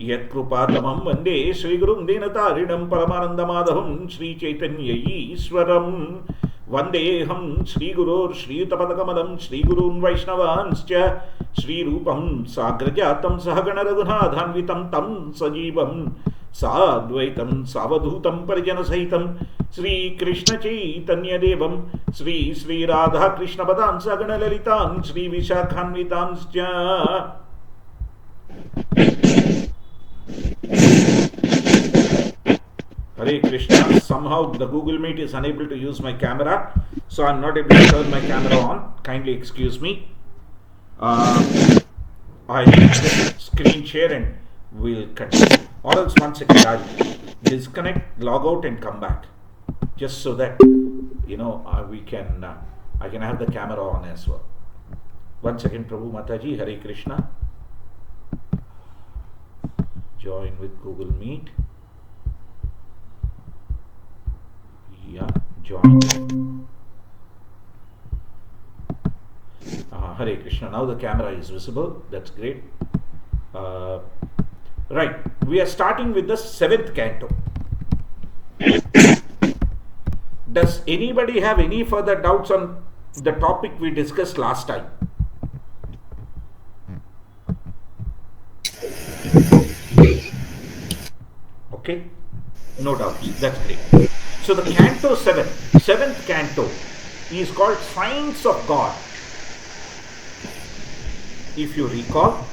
यत्कृपातमं वन्दे श्रीगुरुं दीनतारिणं परमानन्दमाधवं श्रीचैतन्यईश्वरं वन्देऽहं श्रीगुरोर्श्रीयुतपदकमलं श्रीगुरून् वैष्णवांश्च श्रीरूपं साग्रजातं सहगणरघुनाथान्वितं तं सजीवं साद्वैतं सावधूतं परिजनसहितं श्रीकृष्णचैतन्यदेवं श्रीराधाकृष्णपदां सगणललितां श्रीविशाखान्वितांश्च Hare Krishna. Somehow the Google Meet is unable to use my camera, so I'm not able to turn my camera on. Kindly excuse me. I just screen share and we'll continue. Or else 1 second, I'll disconnect, log out and come back, just so that I can have the camera on as well. 1 second, Prabhu Mataji. Hare Krishna. Join with Google Meet. Yeah, join. Hare Krishna. Now the camera is visible. That's great. Right. We are starting with the 7th canto. Does anybody have any further doubts on the topic we discussed last time? Okay, no doubts. That's great. So the canto 7th canto is called Signs of God. If you recall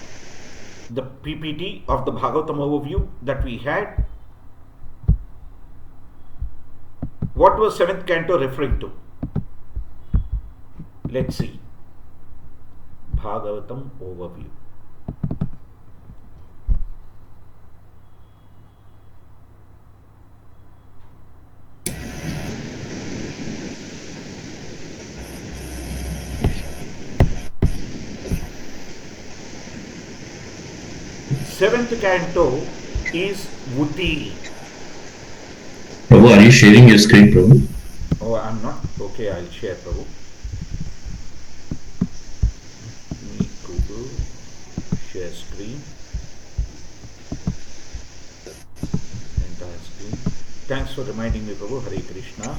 the PPT of the Bhagavatam overview that we had, what was 7th canto referring to? Let's see. Bhagavatam overview. Seventh canto is Vuti. Prabhu, are you sharing your screen, Prabhu? Oh, I'm not. Okay, I'll share, Prabhu. Meet Google, share screen, entire screen. Thanks for reminding me, Prabhu. Hare Krishna.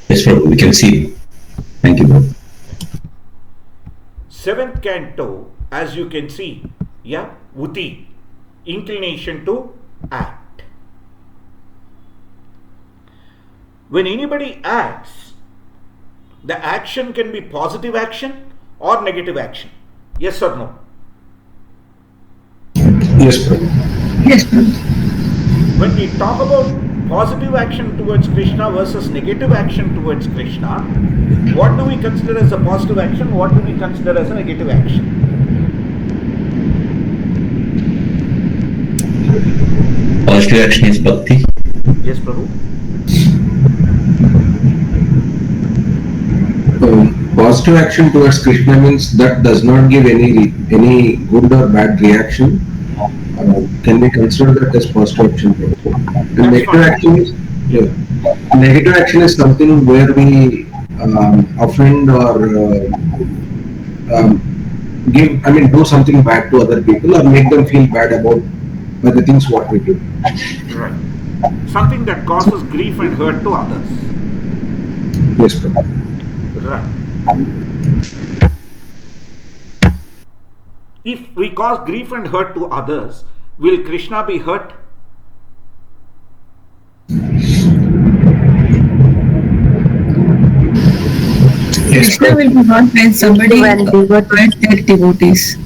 Yes, Prabhu, we can see. Thank you, Prabhu. 7th canto, as you can see, Vuti, inclination to act. When anybody acts, the action can be positive action or negative action. Yes or no? Yes, Prabhu. Yes, Prabhu. When we talk about positive action towards Krishna versus negative action towards Krishna, what do we consider as a positive action? What do we consider as a negative action? Positive action is bhakti. Yes, Prabhu. Positive action towards Krishna means that does not give any good or bad reaction. Can we consider that as positive action? And negative action is something where we offend or do something bad to other people or make them feel bad about by the things what we do. Right. Something that causes grief and hurt to others. Yes, Prabhu. Right. If we cause grief and hurt to others, will Krishna be hurt? Krishna will be hurt when somebody hurt their devotees.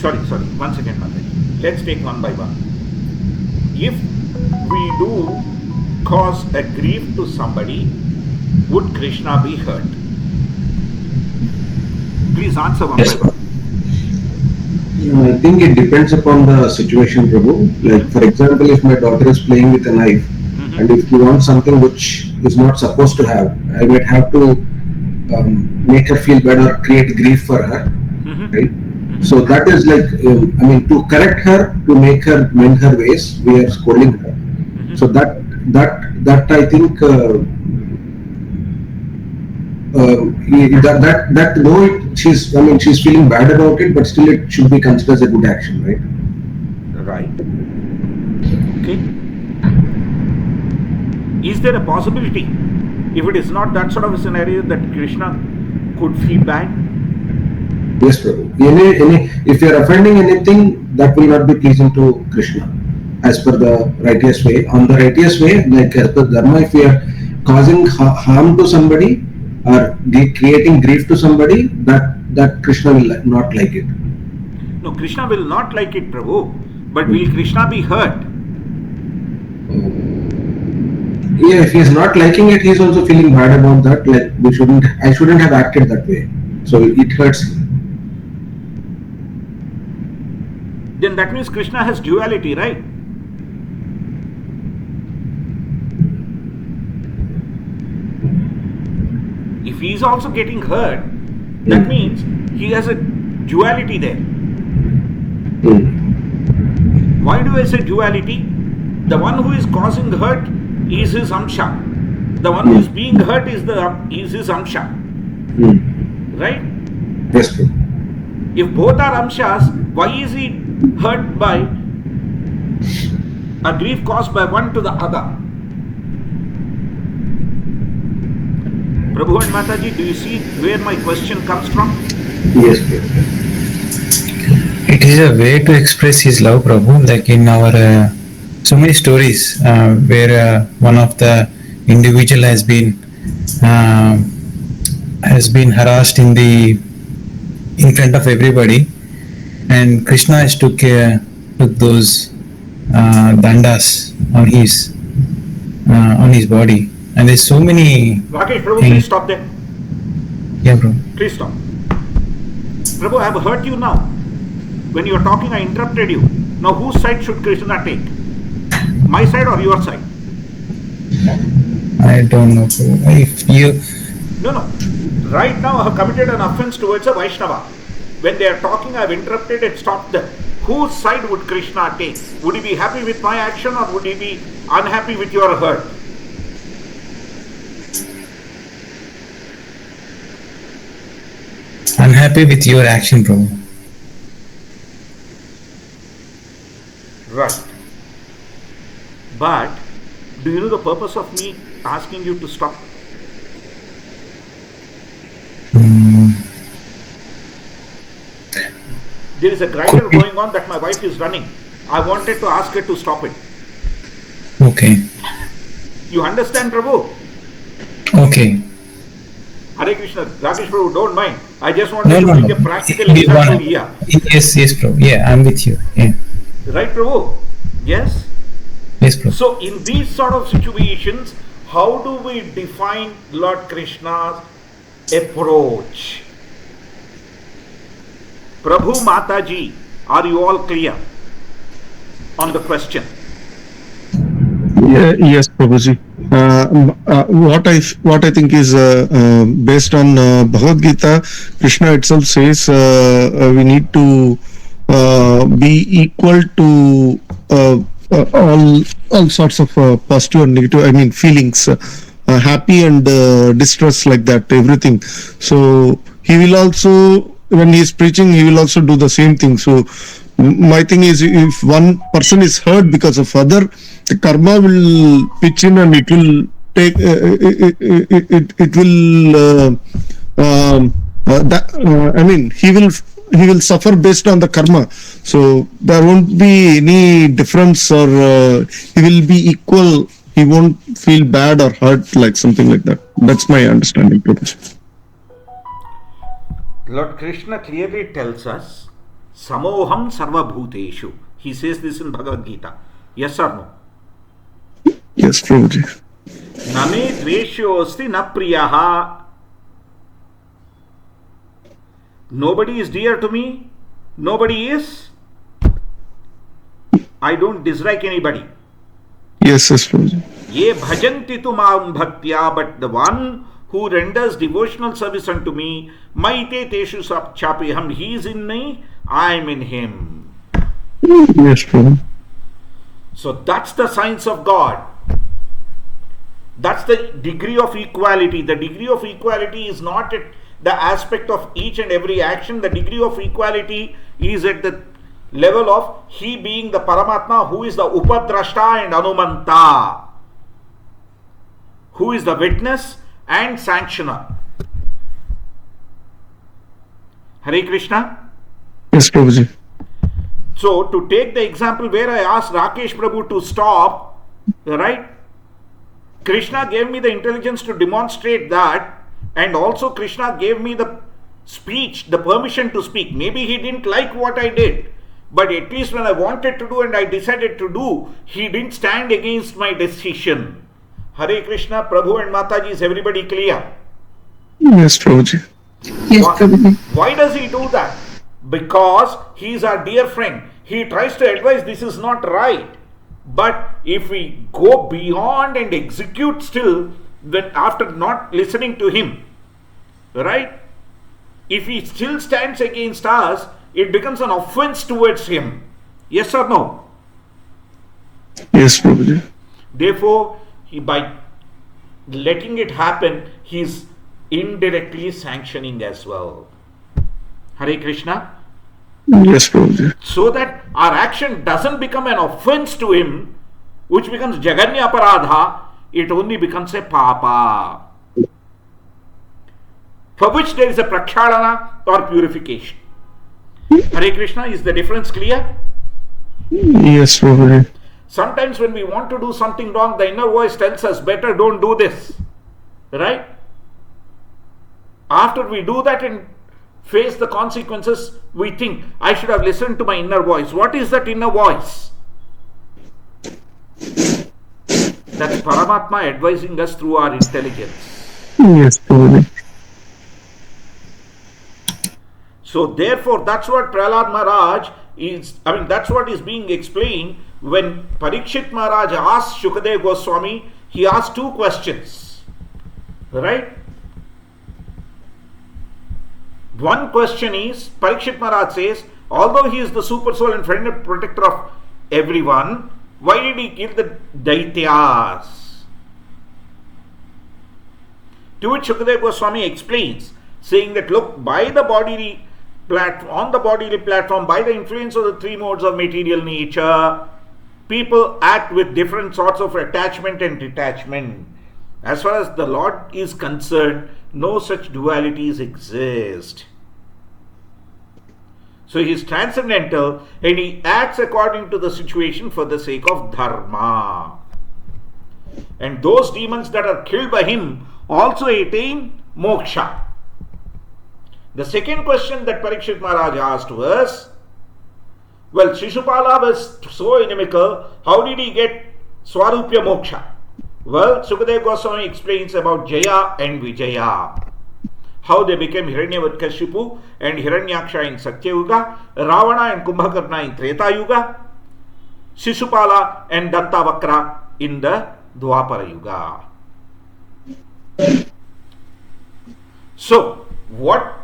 Sorry. 1 second, Mataji. Let's take one by one. If we do cause a grief to somebody, would Krishna be hurt? Please answer one by one. I think it depends upon the situation, Prabhu. Like, for example, if my daughter is playing with a knife, and if you want something which is not supposed to have, I might have to make her feel bad or create grief for her, right? So that is like, to correct her, to make her mend her ways, we are scolding her. So that I think that though she's feeling bad about it, but still it should be considered as a good action, right? Right. Okay. Is there a possibility, if it is not that sort of a scenario, that Krishna could feel bad? Yes, Prabhu. If you are offending anything, that will not be pleasing to Krishna, as per the righteous way. On the righteous way, like as per Dharma, if we are causing harm to somebody or creating grief to somebody, that Krishna will not like it. No, Krishna will not like it, Prabhu. But will Krishna be hurt? Yeah, if he is not liking it, he is also feeling bad about that. Like I shouldn't have acted that way. So it hurts him. Then that means Krishna has duality, right? If he is also getting hurt, that means he has a duality there. Why do I say duality? The one who is causing hurt is his amsha. The one who is being hurt is his amsha. Right? Yes, sir. If both are amshas, why is he hurt by a grief caused by one to the other? Prabhu and Mataji, do you see where my question comes from? Yes, sir. It is a way to express his love, Prabhu. Like in our so many stories where one of the individual has been harassed in front of everybody, and Krishna has took those dandas on his body, and there's so many. Rakesh, Prabhu, please stop there. Yeah, bro. Please stop. Prabhu, I have hurt you now. When you are talking, I interrupted you. Now, whose side should Krishna take? My side or your side? I don't know, Prabhu. If you. No. Right now, I have committed an offense towards a Vaishnava. When they are talking, I have interrupted and stopped them. Whose side would Krishna take? Would he be happy with my action or would he be unhappy with your hurt? Unhappy with your action, Prabhu. Right. But, do you know the purpose of me asking you to stop? There is a grinder going on that my wife is running. I wanted to ask her to stop it. Okay. You understand, Prabhu? Okay. Hare Krishna, Rakesh Prabhu, don't mind. I just wanted No, to no, bring no. a practical example here. Yes, Prabhu. Yeah, I'm with you. Yeah. Right, Prabhu? Yes? Yes, Prabhu. So, in these sort of situations, how do we define Lord Krishna's approach? Prabhu, Mataji, are you all clear on the question? Yes, Prabhuji. What I think is based on Bhagavad Gita, Krishna itself says we need to be equal to all sorts of positive and negative, feelings, happy and distress, like that, everything. So he will also, when he is preaching, he will also do the same thing. So my thing is, if one person is hurt because of other, the karma will pitch in and it will take he will suffer based on the karma. So there won't be any difference, or he will be equal. He won't feel bad or hurt, like something like that. That's my understanding, Prabhuji. Lord Krishna clearly tells us, Samoham Sarva Bhuteshu. He says this in Bhagavad Gita. Yes or no? Yes, Prabhuji. Name dveshyosti na priyaha. Nobody is dear to me. Nobody is. I don't dislike anybody. Yes, Prabhuji. Ye bhajanti tu maam bhaktya, but the one who renders devotional service unto me, maite teshu chapeham, he is in me, I am in him. Yes, Prabhu. So that's the science of God. That's the degree of equality. The degree of equality is not at the aspect of each and every action. The degree of equality is at the level of he being the Paramatma, who is the Upadrashta and Anumanta, who is the witness and sanctioner. Hare Krishna. Yes, Prabhuji. So, to take the example where I asked Rakesh Prabhu to stop, right? Krishna gave me the intelligence to demonstrate that, and also Krishna gave me the speech, the permission to speak. Maybe he didn't like what I did, but at least when I wanted to do and I decided to do, he didn't stand against my decision. Hare Krishna, Prabhu and Mataji, is everybody clear? Yes, Prabhuji. Yes, Prabhuji. Why does he do that? Because he is our dear friend. He tries to advise this is not right. But if we go beyond and execute still, then after not listening to him, right? If he still stands against us, it becomes an offense towards him. Yes or no? Yes, Prabhuji. Therefore, by letting it happen, he is indirectly sanctioning as well. Hare Krishna. Yes, Prabhuji. So that our action doesn't become an offense to him, which becomes Jaganya Aparadha, it only becomes a Papa, for which there is a Prakshalana or purification. Hare Krishna, is the difference clear? Yes, Prabhuji. Sometimes when we want to do something wrong, the inner voice tells us, better don't do this. Right? After we do that and face the consequences, we think, I should have listened to my inner voice. What is that inner voice? That's Paramatma advising us through our intelligence. Yes, Prabhuji. So therefore, that's what Prahlad Maharaj is, that's what is being explained when Parikshit Maharaj asked Shukadev Goswami, he asked two questions. Right? One question is, Parikshit Maharaj says, although he is the super soul and friend and protector of everyone, why did he kill the Daityas? To which Shukadev Goswami explains, saying that look, on the bodily platform, by the influence of the three modes of material nature, people act with different sorts of attachment and detachment. As far as the Lord is concerned, no such dualities exist. So he is transcendental and he acts according to the situation for the sake of dharma. And those demons that are killed by him also attain moksha. The second question that Parikshit Maharaj asked was, well, Shishupala was so inimical, how did he get Swarupya moksha? Well, Sukadeva Goswami explains about Jaya and Vijaya. How they became Hiranyavadkashipu and Hiranyaksha in Satyayuga, Ravana and Kumbhakarna in Treta Yuga, Shishupala and Dattavakra in the Dwapara Yuga. So, what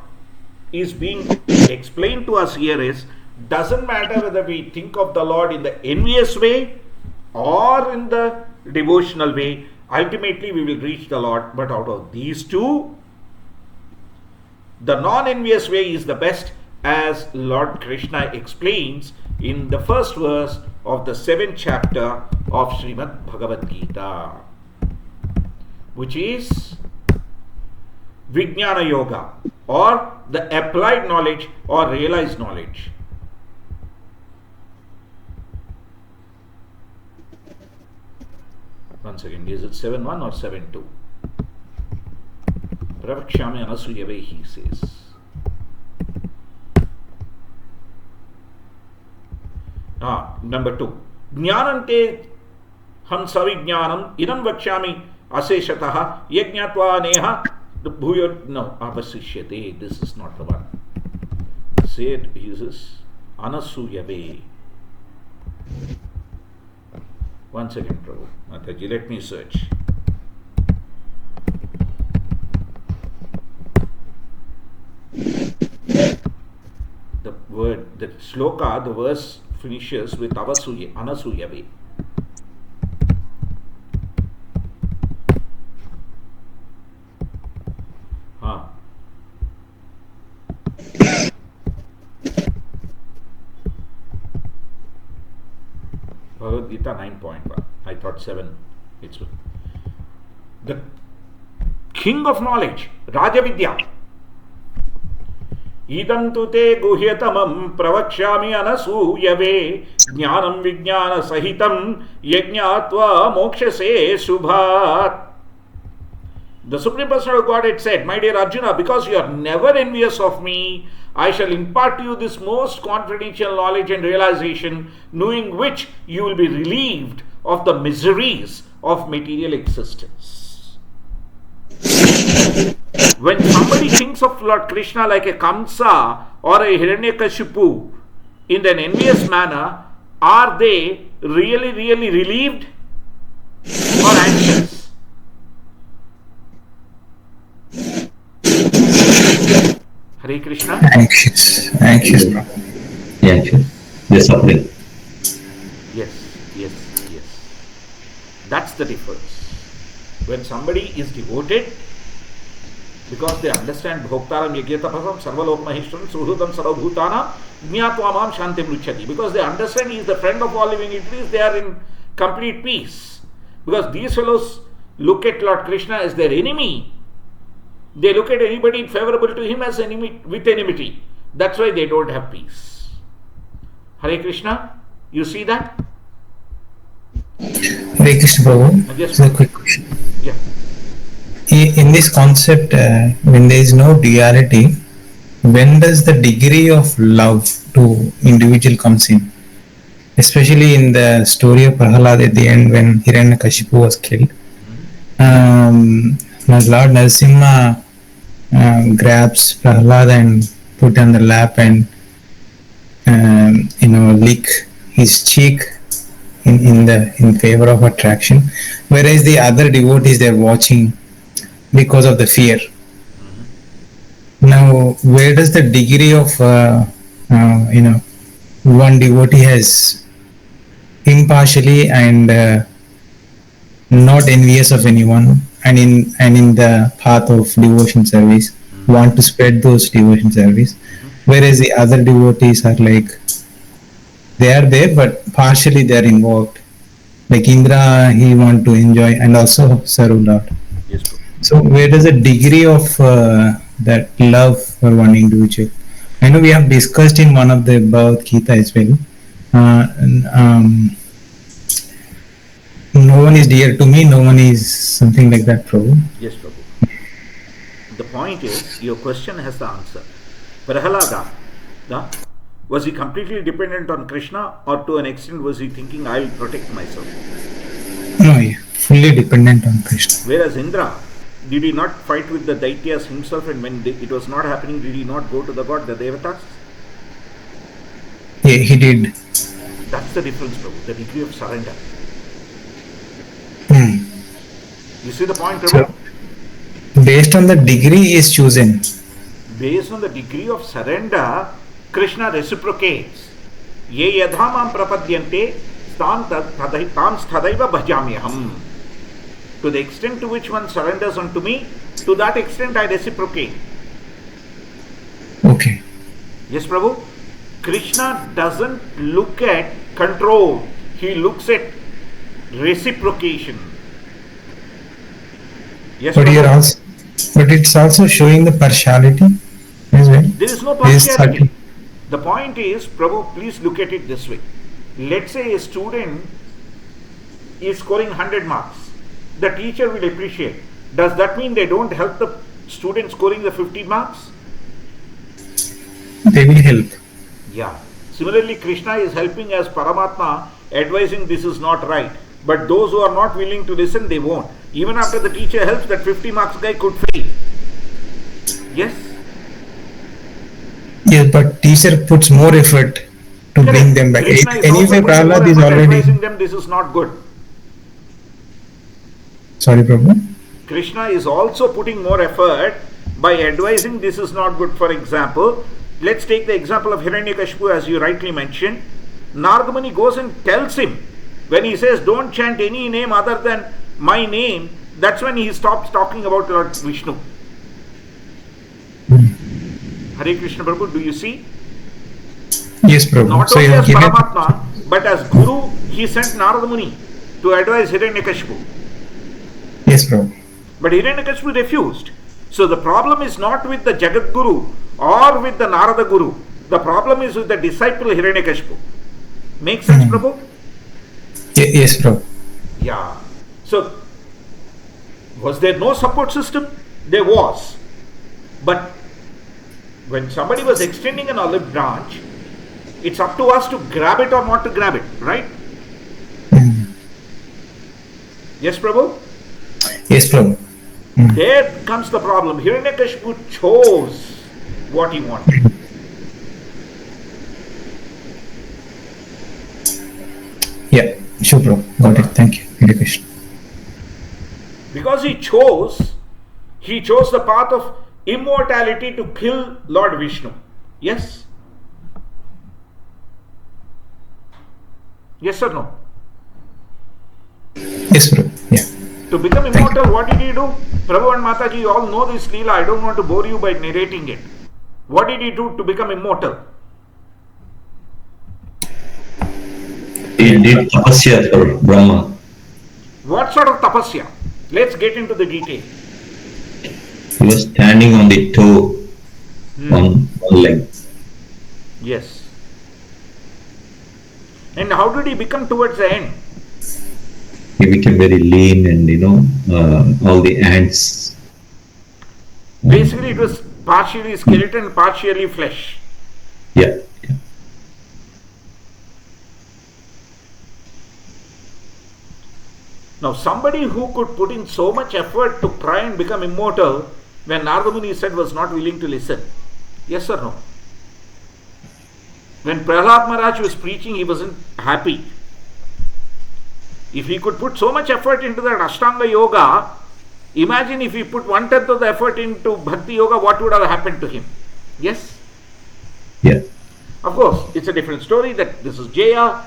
is being explained to us here is, doesn't matter whether we think of the Lord in the envious way or in the devotional way, ultimately we will reach the Lord. But out of these two, the non-envious way is the best, as Lord Krishna explains in the first verse of the 7th chapter of Srimad Bhagavatam Canto, which is Vijnana Yoga, or the applied knowledge or realized knowledge. Once again, is it 7.1 or 7.2? Pravakshami Anasuyave, he says. Number 2. Jnanante ham savijnanam idam vakshami aseshataha yajnatva neha bhuyo. No, avasishyate. This is not the one. Say it, he says Anasuyave. One second, Prabhu. Mataji, let me search. The word, the sloka, the verse finishes with Avasuya, Anasuyave. Bhagavad Gita 9.1. I thought 7. It's the king of knowledge, Rajavidya. Idam tu te guhyatamam pravakshami anasuyave jnanam vijnana sahitam yajnatva mokshase subhat. The Supreme Personality of Godhead said, my dear Arjuna, because you are never envious of me, I shall impart to you this most confidential knowledge and realization, knowing which you will be relieved of the miseries of material existence. When somebody thinks of Lord Krishna like a Kamsa or a Hiranyakashipu in an envious manner, are they really relieved or anxious? Hare Krishna. Anxious, bro. Yeah, actually. They're suffering. Yes. That's the difference. When somebody is devoted, because they understand Bhoktaram Yagyatapasam Sarvalok Maheshwaram Suhrutam Sarvabhutana Jnatva Shantim Ruchati. Because they understand he is the friend of all living entities, they are in complete peace. Because these fellows look at Lord Krishna as their enemy. They look at anybody favorable to him as enemy with enmity. That's why they don't have peace. Hare Krishna, you see that? Hare Krishna Prabhu, Yes, just a quick question. Yeah. In this concept, when there is no duality, when does the degree of love to individual comes in? Especially in the story of Prahalad at the end when Hiranyakashipu was killed. Lord Narasimha grabs Prahalad and put on the lap and lick his cheek in favor of attraction, whereas the other devotees, they're watching because of the fear. Now, where does the degree of one devotee has impartially and not envious of anyone, and in the path of devotion service want to spread those devotion service, whereas the other devotees are like they are there but partially they are involved, like Indra, he want to enjoy and also serve Lord. Yes, bro. So where does the degree of that love for one individual? I know we have discussed in one of the Bhagavad Gita as well. No one is dear to me, no one is something like that, Prabhu. Yes, Prabhu. The point is, your question has the answer. Prahalada, was he completely dependent on Krishna, or to an extent was he thinking, I will protect myself? No, yeah, fully dependent on Krishna. Whereas Indra, did he not fight with the Daityas himself, and when it was not happening, did he not go to the god, the Devatas? Yeah, he did. That's the difference, Prabhu, the degree of surrender. You see the point, Prabhu? So, based on the degree he is chosen. Based on the degree of surrender, Krishna reciprocates. Ye yadhamam prapadyante tam stadaiva bhajamyaham. To the extent to which one surrenders unto me, to that extent I reciprocate. Okay. Yes, Prabhu? Krishna doesn't look at control. He looks at reciprocation. Yes, But Prabhu? here also, but it's also showing the partiality as well. There is no partiality. The point is, Prabhu, please look at it this way. Let's say a student is scoring 100 marks. The teacher will appreciate. Does that mean they don't help the student scoring the 50 marks? They will help. Yeah. Similarly, Krishna is helping as Paramatma, advising this is not right. But those who are not willing to listen, they won't. Even after the teacher helps, that 50 marks guy could fail. Yes? Yes, but teacher puts more effort to bring them back. Krishna is Anyway, also putting more Prahlad is effort already. advising them this is not good. Sorry, Prabhu. Krishna is also putting more effort by advising this is not good. For example, let's take the example of Hiranyakashipu as you rightly mentioned. Nargamani goes and tells him, when he says don't chant any name other than my name, that's when he stops talking about Lord Vishnu. Hare Krishna Prabhu, do you see? Yes, Prabhu. Not So only you as have given. Paramatma, but as Guru, he sent Narada Muni to advise Hiranyakashipu. Yes, Prabhu. But Hiranyakashipu refused. So the problem is not with the Jagat Guru or with the Narada Guru. The problem is with the disciple Hiranyakashipu. Make sense, Prabhu? Yes, Prabhu. Yeah. So, was there no support system? There was. But when somebody was extending an olive branch, it's up to us to grab it or not to grab it, right? Yes, Prabhu? Yes, Prabhu. There comes the problem. Hiranyakashipu chose what he wanted. Yeah, sure, Prabhu. Got it. Thank you. Hare Krishna. Because he chose the path of immortality to kill Lord Vishnu. Yes? Yes or no? Yes, Prabhu. Yeah. To become immortal, what did he do? Prabhu and Mataji, you all know this Leela. I don't want to bore you by narrating it. What did he do to become immortal? He did tapasya for Brahma. What sort of tapasya? Let's get into the detail. He was standing on the toe on one leg. Yes. And how did he become towards the end? He became very lean and all the ants. Basically, it was partially skeleton, partially flesh. Yeah. Now, somebody who could put in so much effort to try and become immortal, when Narada Muni said was not willing to listen. Yes or no? When Prahlad Maharaj was preaching, he wasn't happy. If he could put so much effort into that Ashtanga Yoga, imagine if he put 1/10 of the effort into Bhakti Yoga, what would have happened to him? Yes? Yeah. Of course, it's a different story that this is Jaya,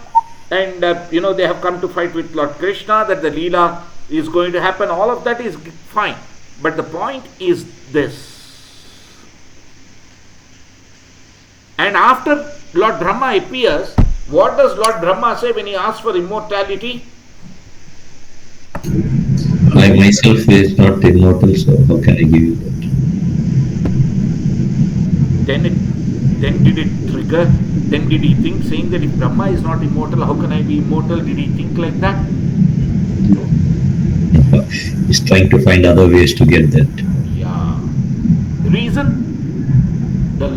and they have come to fight with Lord Krishna, that the Leela is going to happen. All of that is fine. But the point is this. And after Lord Brahma appears, what does Lord Brahma say when he asks for immortality? I myself is not immortal, so how can I give you that? Then did it trigger? Then did he think, saying that if Brahma is not immortal, how can I be immortal? Did he think like that? He's trying to find other ways to get that. Yeah. The reason? The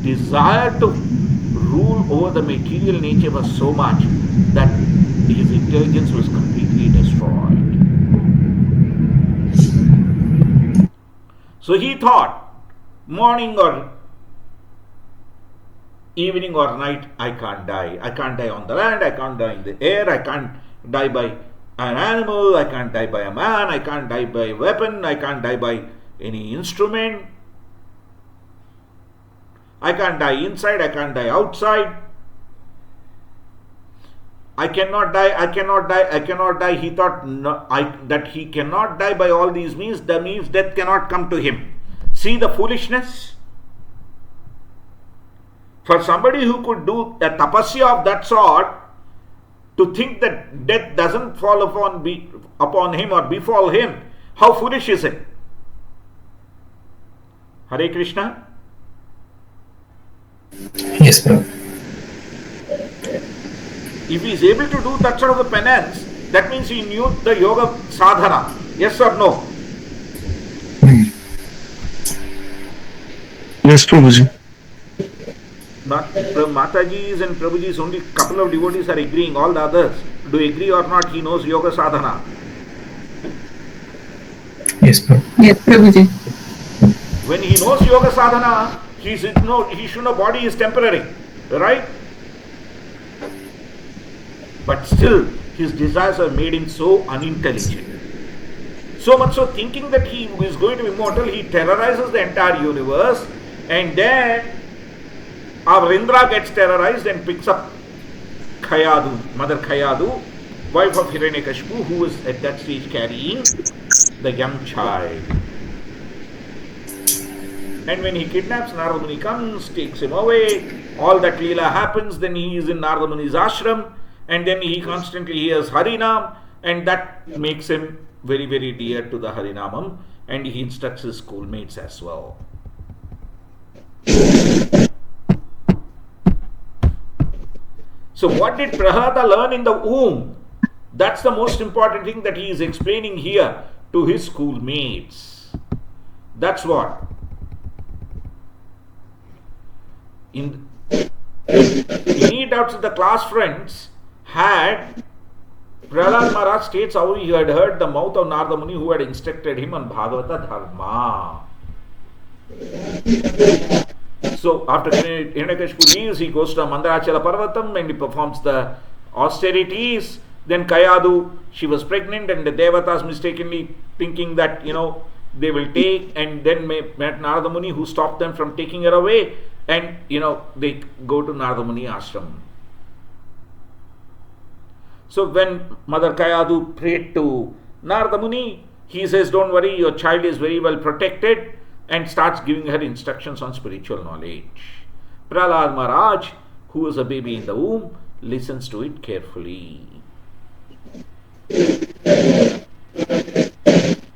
desire to rule over the material nature was so much that his intelligence was completely destroyed. So he thought, morning or evening or night, I can't die. I can't die on the land, I can't die in the air, I can't die by an animal, I can't die by a man, I can't die by a weapon, I can't die by any instrument. I can't die inside, I can't die outside. I cannot die, I cannot die, I cannot die. He thought that he cannot die by all these means, that means death cannot come to him. See the foolishness? For somebody who could do a tapasya of that sort, to think that death doesn't fall upon him or befall him, how foolish is it? Hare Krishna? Yes, Prabhu. If he is able to do that sort of a penance, that means he knew the yoga sadhana. Yes or no? Yes, Prabhuji. Not Mataji's and Prabhuji's, only couple of devotees are agreeing. All the others, do agree or not, he knows yoga sadhana. Yes, Prabhu. Yes, Prabhuji. When he knows yoga sadhana, he should know body is temporary, right? But still, his desires have made him so unintelligent. So much so, thinking that he is going to be immortal, he terrorizes the entire universe, and then our Indra gets terrorized and picks up Khayadu, Mother Khayadu, wife of Hiranyakashipu, who is at that stage carrying the young child. And when he kidnaps, Narada Muni comes, takes him away, all that Leela happens, then he is in Narada Muni's ashram, and then he constantly hears Harinam, and that makes him very, very dear to the Harinamam, and he instructs his schoolmates as well. So what did Prahlada learn in the womb? That's the most important thing that he is explaining here to his schoolmates. That's what. In any doubts that the class friends had, Prahlad Maharaj states how he had heard the mouth of Narada Muni, who had instructed him on Bhagavata Dharma. So after Hiranyakashipu leaves, he goes to Mandarachala Parvatam and he performs the austerities. Then Kayadu, she was pregnant, and the Devatas mistakenly thinking that, they will take, and then met Narada Muni, who stopped them from taking her away, and they go to Narada Muni ashram. So when Mother Kayadu prayed to Narada Muni, he says, don't worry, your child is very well protected, and starts giving her instructions on spiritual knowledge. Prahlad Maharaj, who is a baby in the womb, listens to it carefully.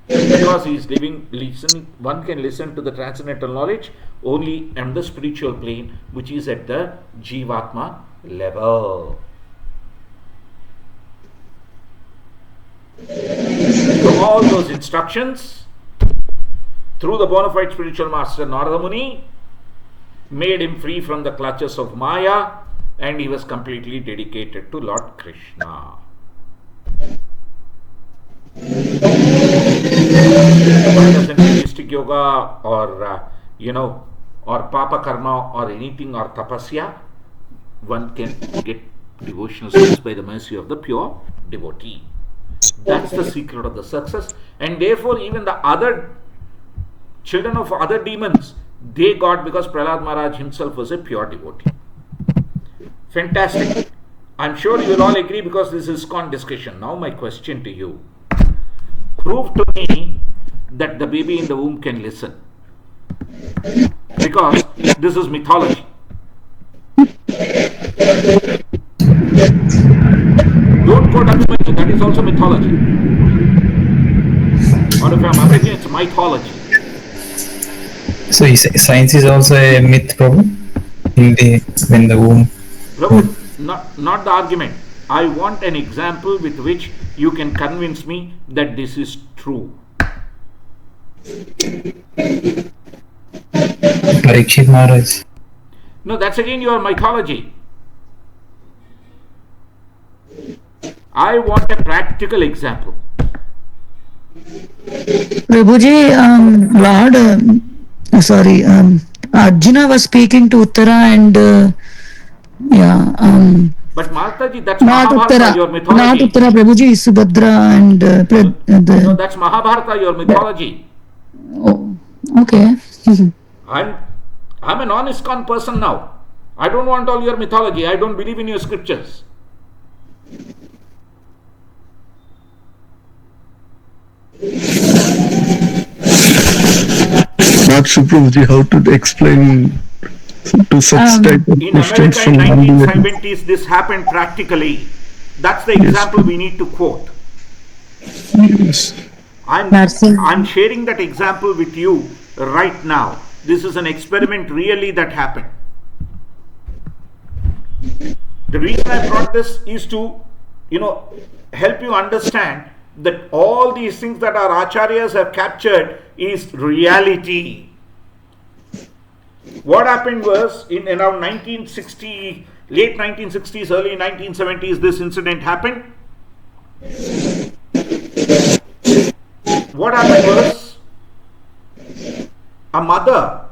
Because he is listening, one can listen to the transcendental knowledge only on the spiritual plane, which is at the Jivatma level. So all those instructions through the bona fide spiritual master Narada Muni made him free from the clutches of Maya, and he was completely dedicated to Lord Krishna. One doesn't need mystic yoga or or papa karma or anything or tapasya. One can get devotional service by the mercy of the pure devotee. That's the secret of the success, and therefore even the other children of other demons, they got, because Prahlad Maharaj himself was a pure devotee. Fantastic. I'm sure you will all agree, because this is ISKCON discussion. Now my question to you. Prove to me that the baby in the womb can listen. Because this is mythology. Don't quote Abhimanyu, that is also mythology. Or if I'm American, it's mythology. So science is also a myth, Prabhu, when the womb. Prabhu, not the argument. I want an example with which you can convince me that this is true. Parikshit Maharaj. No, that's again your mythology. I want a practical example. Prabhuji, Arjuna was speaking to Uttara and But Mataji, that's not Mahabharata, Uttara, your mythology. not Uttara, Prabhuji, Subhadra and No, that's Mahabharata, your mythology. Oh, okay. I'm a non-ISKCON person now. I don't want all your mythology. I don't believe in your scriptures. Not sure, Prabhuji, how to explain to such type of In questions America from in non-believers. 1970s, this happened practically. That's the example we need to quote. Yes. I'm sharing that example with you right now. This is an experiment really that happened. The reason I brought this is to, help you understand that all these things that our acharyas have captured is reality. What happened was in around 1960, late 1960s, early 1970s, this incident happened. What happened was a mother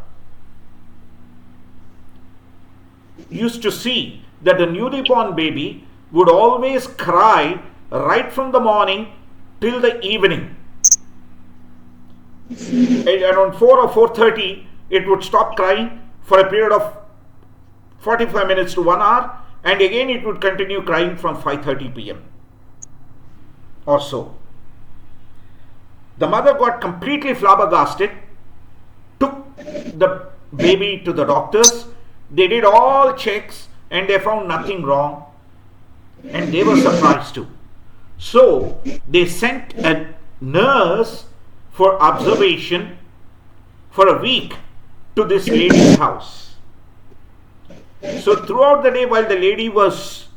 used to see that the newly born baby would always cry right from the morning till the evening. At around 4 or 4:30, it would stop crying for a period of 45 minutes to 1 hour, and again it would continue crying from 5:30 p.m. or so. The mother got completely flabbergasted, took the baby to the doctors. They did all checks and they found nothing wrong. And they were surprised too. So they sent a nurse for observation for a week to this lady's house. So throughout the day, while the lady was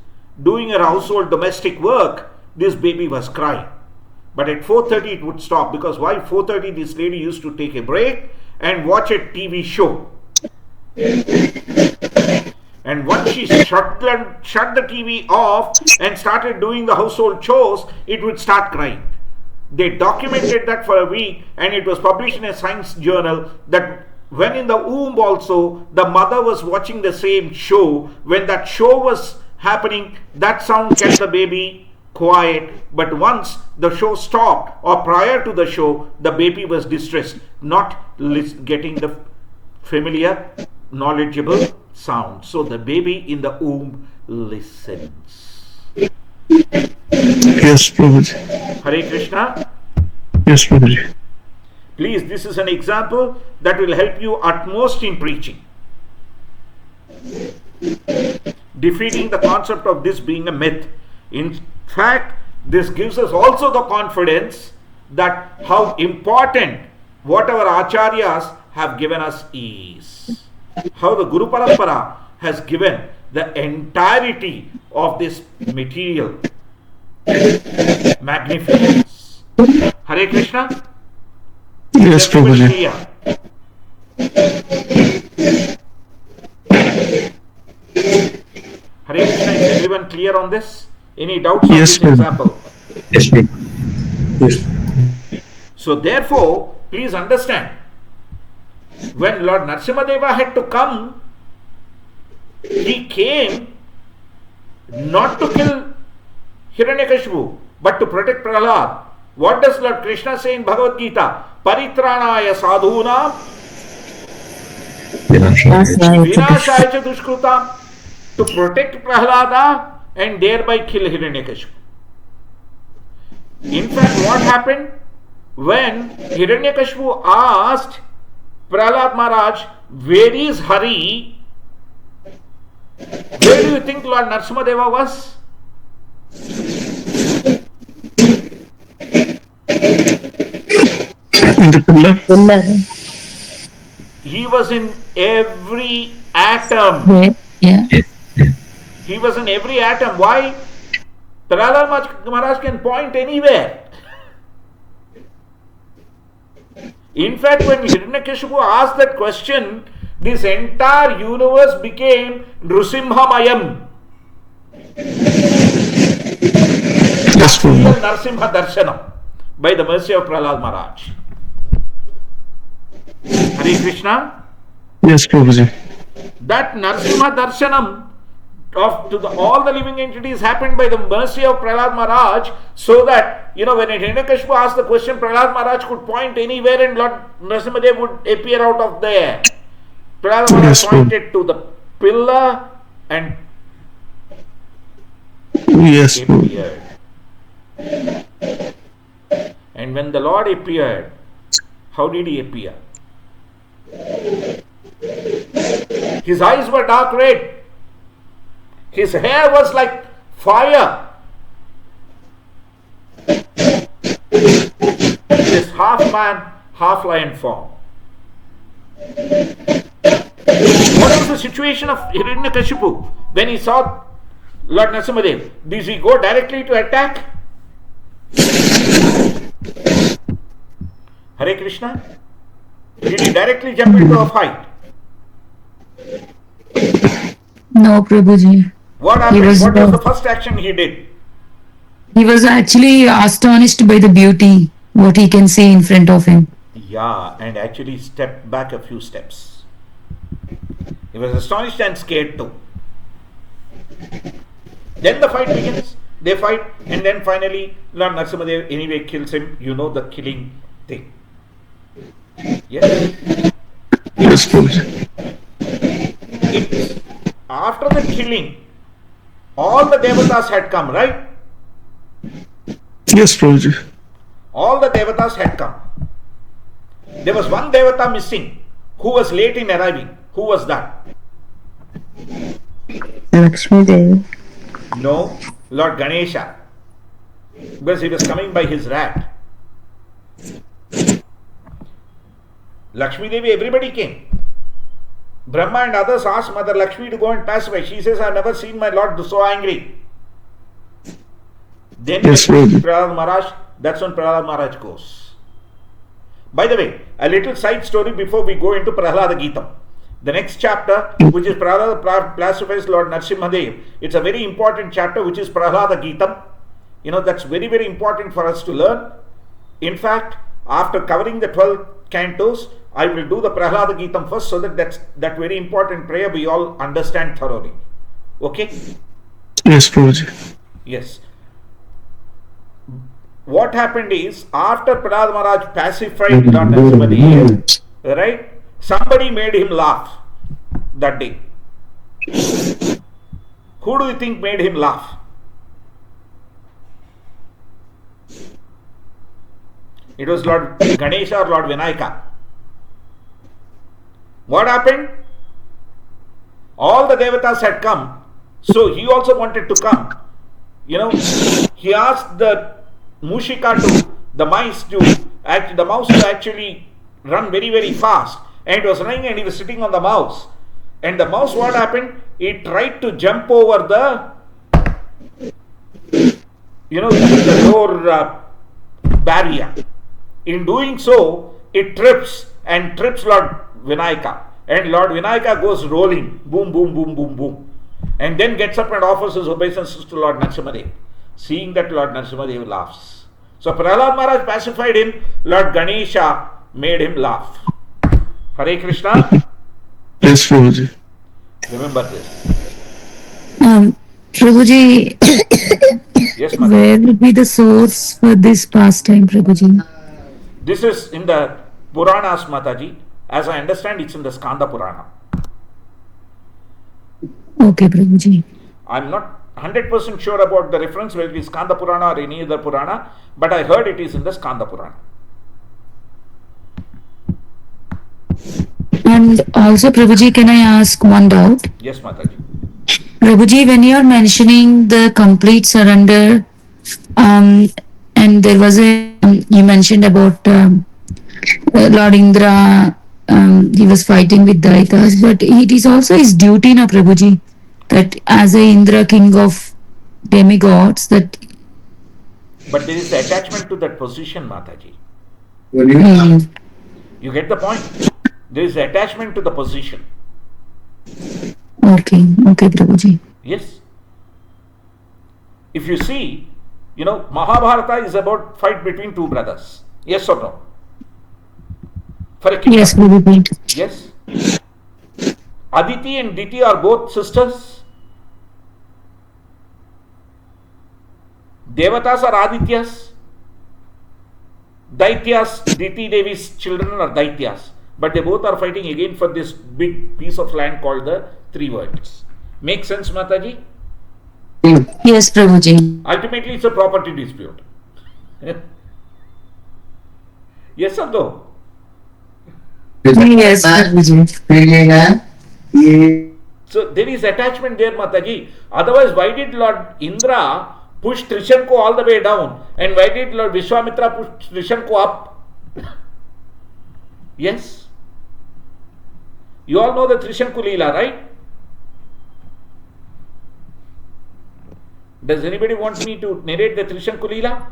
doing her household domestic work, this baby was crying. But at 4:30 it would stop, because why 4:30? This lady used to take a break and watch a TV show. And once she shut the TV off and started doing the household chores, it would start crying. They documented that for a week, and it was published in a science journal that when in the womb also, the mother was watching the same show. When that show was happening, that sound kept the baby quiet. But once the show stopped, or prior to the show, the baby was distressed, not getting the familiar, knowledgeable sound. So the baby in the womb listens. Yes, Prabhuji. Hare Krishna. Yes, Prabhuji. Please, this is an example that will help you utmost in preaching. Defeating the concept of this being a myth. In fact, this gives us also the confidence that how important whatever acharyas have given us is. How the Guru Parampara has given the entirety of this material magnificence. Hare Krishna. Yes, Prabhuji. Hare Krishna, is everyone clear on this? Any doubts on Yes, this example? Yes, Prabhuji. Yes. So therefore, please understand, when Lord Narasimhadeva had to come, he came not to kill Hiranyakashipu, but to protect Prahlad. What does Lord Krishna say in Bhagavad Gita? Paritranaya sadhunam vinashaya cha dushkrutam. To protect Prahlada and thereby kill Hiranyakashipu. In fact, what happened? When Hiranyakashipu asked Prahlad Maharaj, where is Hari? Where do you think Lord Narasimhadeva was? In the pillar. He was in every atom. Yeah. He was in every atom. Why? Prahlad Maharaj can point anywhere. In fact, when Hiranyakashipu asked that question, this entire universe became Nrusimhamayam. Yes, Prabhuji. Real Narasimha Darshanam by the mercy of Prahlad Maharaj. Hare Krishna. Yes, Prabhuji. That Narasimha Darshanam of all the living entities happened by the mercy of Prahlad Maharaj, so that, when Hiranyakashipu asked the question, Prahlad Maharaj could point anywhere and Lord Narasimhadev would appear out of there. Prahlad Maharaj Yes, pointed to the pillar and Yes, Prabhuji. appeared. And when the Lord appeared, how did he appear? His eyes were dark red. His hair was like fire. This half man, half lion form. What was the situation of Hiranyakashipu when he saw Lord Narasimhadev? Did he go directly to attack? Hare Krishna? Did he directly jump into a fight? No, Prabhuji. What happened? was What was the- the first action he did? He was actually astonished by the beauty, what he can see in front of him. Yeah, and actually stepped back a few steps. He was astonished and scared too. Then the fight begins. They fight, and then finally Lord Narasimhadev anyway kills him. You know the killing thing. Yes. Yes, Prabhuji. It's after the killing, all the devatas had come, right? Yes, Prabhuji. All the devatas had come. There was one devata missing who was late in arriving. Who was that? Lakshmi Devi. No, Lord Ganesha, because he was coming by his rat. Lakshmi Devi, everybody came. Brahma and others asked Mother Lakshmi to go and pacify. She says, I have never seen my Lord so angry. Then Yes, Prahlad Maharaj, that's when Prahlad Maharaj goes. By the way, a little side story before we go into Prahlada Geetam. The next chapter, which is Prahlada pacifies Lord Narasimhadev, it's a very important chapter, which is Prahlada Geetam. That's very, very important for us to learn. In fact, after covering the 12 cantos, I will do the Prahlada Geetam first, so that that very important prayer we all understand thoroughly. Okay? Yes, Prabhuji. Yes. What happened is, after Prahlad Maharaj pacified Lord Narasimhadev, right, somebody made him laugh that day. Who do you think made him laugh? It was Lord Ganesha or Lord Vinayaka. What happened? All the devatas had come, so he also wanted to come. He asked the Mushika the mouse to actually run very, very fast. And it was running and he was sitting on the mouse. And the mouse, what happened? It tried to jump over the door barrier. In doing so, it trips Lord Vinayaka. And Lord Vinayaka goes rolling. Boom, boom, boom, boom, boom. And then gets up and offers his obeisances to Lord Narasimhadev. Seeing that, Lord Narasimhadev laughs. So Prahlad Maharaj pacified him. Lord Ganesha made him laugh. Hare Krishna. Yes, Prabhuji. Remember this. Prabhuji, Yes, Mother. where would be the source for this pastime, Prabhuji? This is in the Puranas, Mataji. As I understand, it's in the Skanda Purana. Okay, Prabhuji. I'm not 100% sure about the reference, whether it is Skanda Purana or any other Purana, but I heard it is in the Skanda Purana. And also, Prabhuji, can I ask one doubt? Yes, Mataji. Prabhuji, when you are mentioning the complete surrender, and there was you mentioned about Lord Indra, he was fighting with Daitas, but it is also his duty now, Prabhuji, that as a Indra, king of demigods, that. But there is attachment to that position, Mataji. You get the point? There is attachment to the position. Okay, Prabhuji. Yes. If you see, Mahabharata is about fight between two brothers. Yes or no? For a kingdom. Yes, Prabhuji. Yes. Aditi and Diti are both sisters. Devatas are Adityas. Daityas, Diti Devi's children are Daityas. But they both are fighting again for this big piece of land called the Three Worlds. Make sense, Mataji? Yes, Prabhuji. Ultimately, it's a property dispute. Yes or no? Yes, Prabhuji. So there is attachment there, Mataji. Otherwise, why did Lord Indra push Trishanku all the way down? And why did Lord Vishwamitra push Trishanku up? Yes? You all know the Trishanku Leela, right? Does anybody want me to narrate the Trishanku Leela?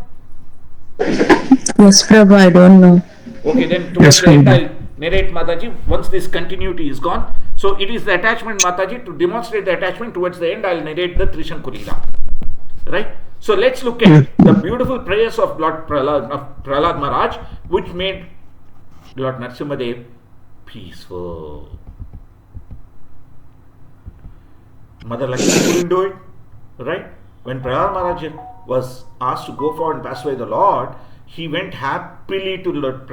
Yes, Prabhu, I don't know. Okay, then towards the end I'll narrate, Mataji, once this continuity is gone. So it is the attachment, Mataji, to demonstrate the attachment. Towards the end I'll narrate the Trishanku Leela. Right? So let's look at the beautiful prayers of Lord Prahlad Maharaj, which made Lord Narasimhadev peaceful. Mother Lakshmi couldn't do it. Right? When Prahlad Maharaj was asked to go forward and pacify the Lord, he went happily to Lord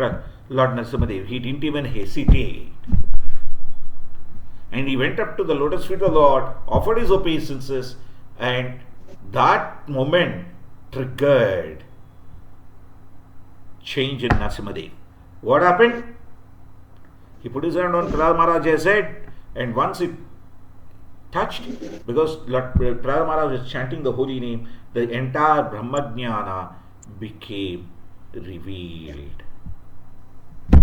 Narasimhadev. He didn't even hesitate. And he went up to the lotus feet of the Lord, offered his obeisances, and that moment triggered change in Narasimhadev. What happened? He put his hand on Prahlad Maharaj's head, and once it touched because Prahlad Maharaj was chanting the holy name, the entire Brahmajnana became revealed.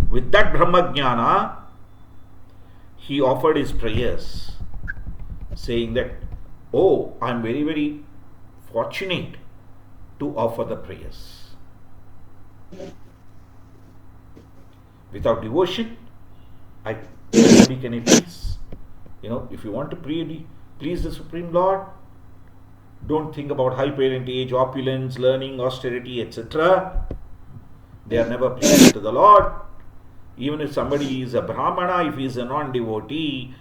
With that Brahmajnana, he offered his prayers, saying that, oh, I am very, very fortunate to offer the prayers. Without devotion, nobody can please. If you want to please the Supreme Lord, don't think about high parentage, opulence, learning, austerity, etc. They are never pleasing to the Lord. Even if somebody is a Brahmana, if he is a non-devotee,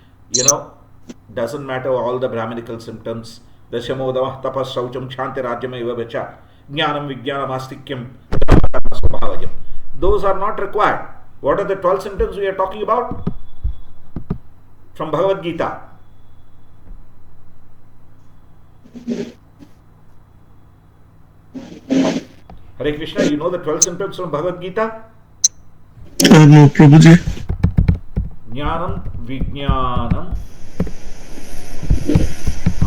doesn't matter all the Brahminical symptoms. Dashamodamah tapas saucham shanti rajyam eva vacha jnanam vijnanam astikyam dhamma swabhavajam. Those are not required. What are the 12 symptoms we are talking about? From Bhagavad Gita. Hare Krishna, you know the 12 symptoms from Bhagavad Gita? No, Prabhuji. Jnanam, Vijnanam,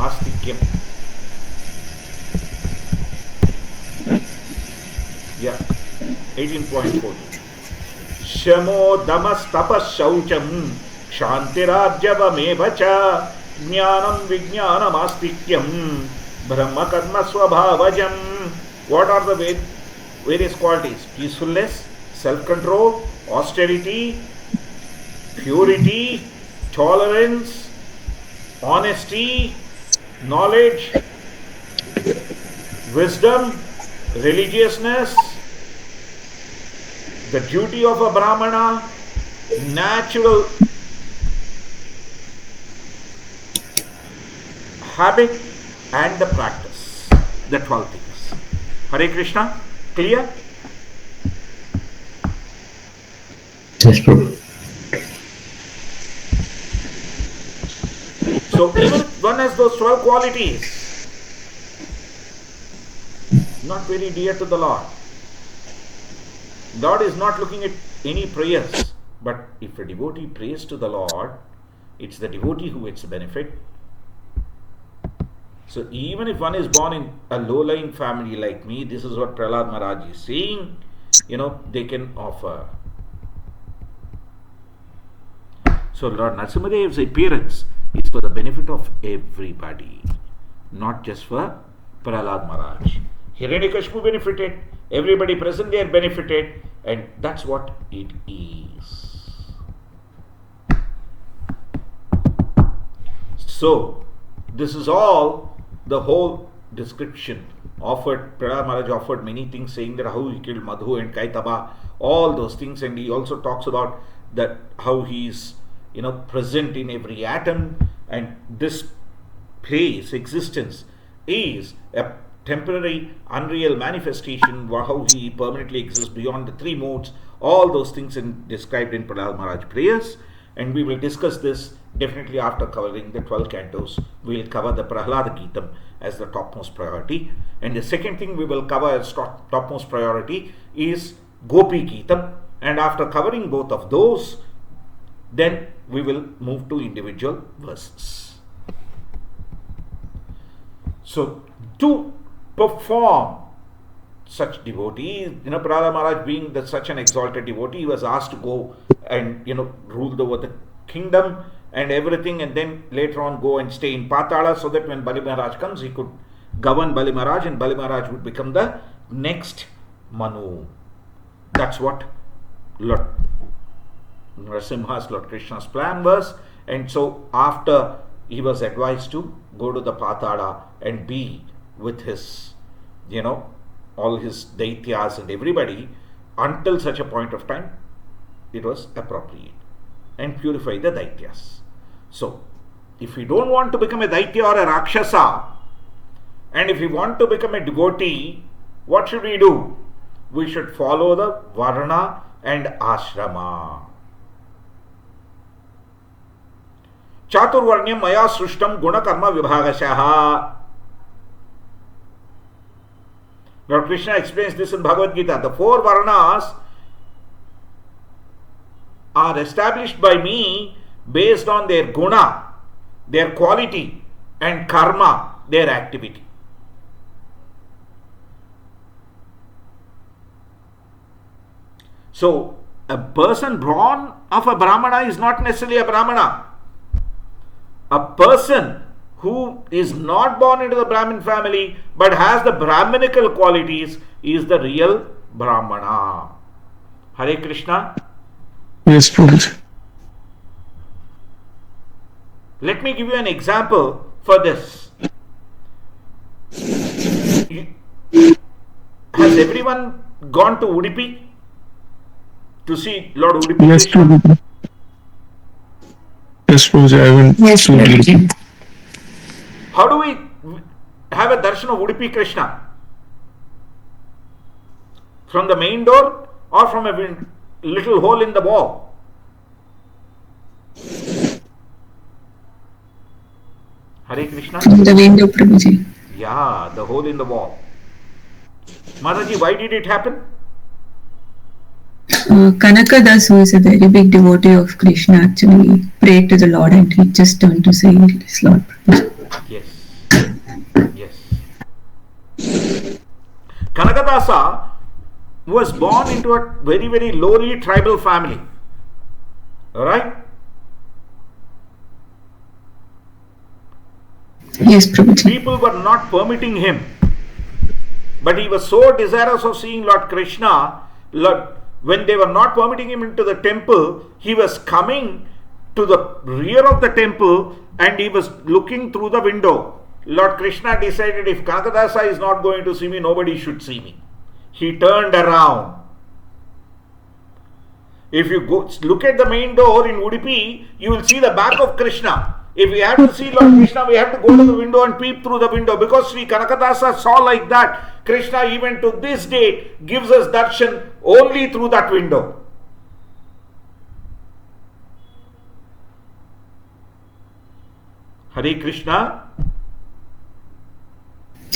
Astikyam. Yeah, 18.4. Shamo damas tapas shaucham kshantirajyavameva cha jnanam vijnanam astikyam brahma karma swabhavajam. What are the various qualities? Peacefulness, self-control, austerity, purity, tolerance, honesty, knowledge, wisdom, religiousness, the duty of a Brahmana, natural habit, and the practice. The 12 things. Hare Krishna, clear? Yes, Prabhu. So even if one has those 12 qualities, not very dear to the Lord. God is not looking at any prayers, but if a devotee prays to the Lord, it's the devotee who gets the benefit. So even if one is born in a low-lying family like me, this is what Prahlad Maharaj is saying, they can offer. So Lord Narasimhadev's appearance is for the benefit of everybody, not just for Prahlad Maharaj. Hiranyakashipu benefited, everybody present there benefited, and that's what it is. So, this is all the whole description offered. Prahlad Maharaj offered many things, saying that how he killed Madhu and Kaitaba, all those things, and he also talks about that how he is present in every atom, and this place, existence, is a temporary, unreal manifestation, how he permanently exists beyond the 3 modes, all those things described in Prahlad Maharaj prayers, and we will discuss this definitely after covering the 12 cantos. We will cover the Prahlada Geetam as the topmost priority, and the second thing we will cover as topmost priority is Gopi Geetam, and after covering both of those, then we will move to individual verses. So, to perform such devotee, Prahlad Maharaj being such an exalted devotee, he was asked to go and, rule over the kingdom and everything, and then later on go and stay in Patala, so that when Bali Maharaj comes, he could govern Bali Maharaj, and Bali Maharaj would become the next Manu. That's what Lord Narasimha's, Lord Krishna's plan was. And so after he was advised to go to the Patala and be with his, all his daityas and everybody, until such a point of time, it was appropriate, and purify the daityas. So, if we don't want to become a daitya or a rakshasa, and if we want to become a devotee, what should we do? We should follow the varna and ashrama. Chaturvarnyam maya srushtam guna karma vibhagashaha. Lord Krishna explains this in Bhagavad Gita. The 4 varnas are established by me based on their guna. their quality, and karma, their activity. So, a person born of a Brahmana is not necessarily a Brahmana. A person who is not born into the Brahmin family but has the Brahminical qualities is the real Brahmana. Hare Krishna. Yes, Prabhuji. Let me give you an example for this. Has everyone gone to Udupi to see Lord Udupi? Yes, Krishna? Prabhuji. Yes, Prabhuji. I went Yes, to Prabhuji. How do we have a darshan of Udupi Krishna? From the main door or from a little hole in the wall? Hare Krishna. From the window, Prabhuji. Yeah, the hole in the wall. Mataji, why did it happen? Kanaka Das, who is a very big devotee of Krishna, actually prayed to the Lord and he just turned to say, "It is Lord." Yes. Yes. Kanakadasa was born into a very, very lowly tribal family. Alright? Yes, Prabhuji. People were not permitting him. But he was so desirous of seeing Lord Krishna, when they were not permitting him into the temple, he was coming to the rear of the temple and he was looking through the window. Lord Krishna decided, if Kanakadasa is not going to see me, nobody should see me. He turned around. If you go look at the main door in Udupi, you will see the back of Krishna. If we have to see Lord Krishna, we have to go to the window and peep through the window. Because Sri Kanakadasa saw like that, Krishna even to this day gives us darshan only through that window. Hare Krishna.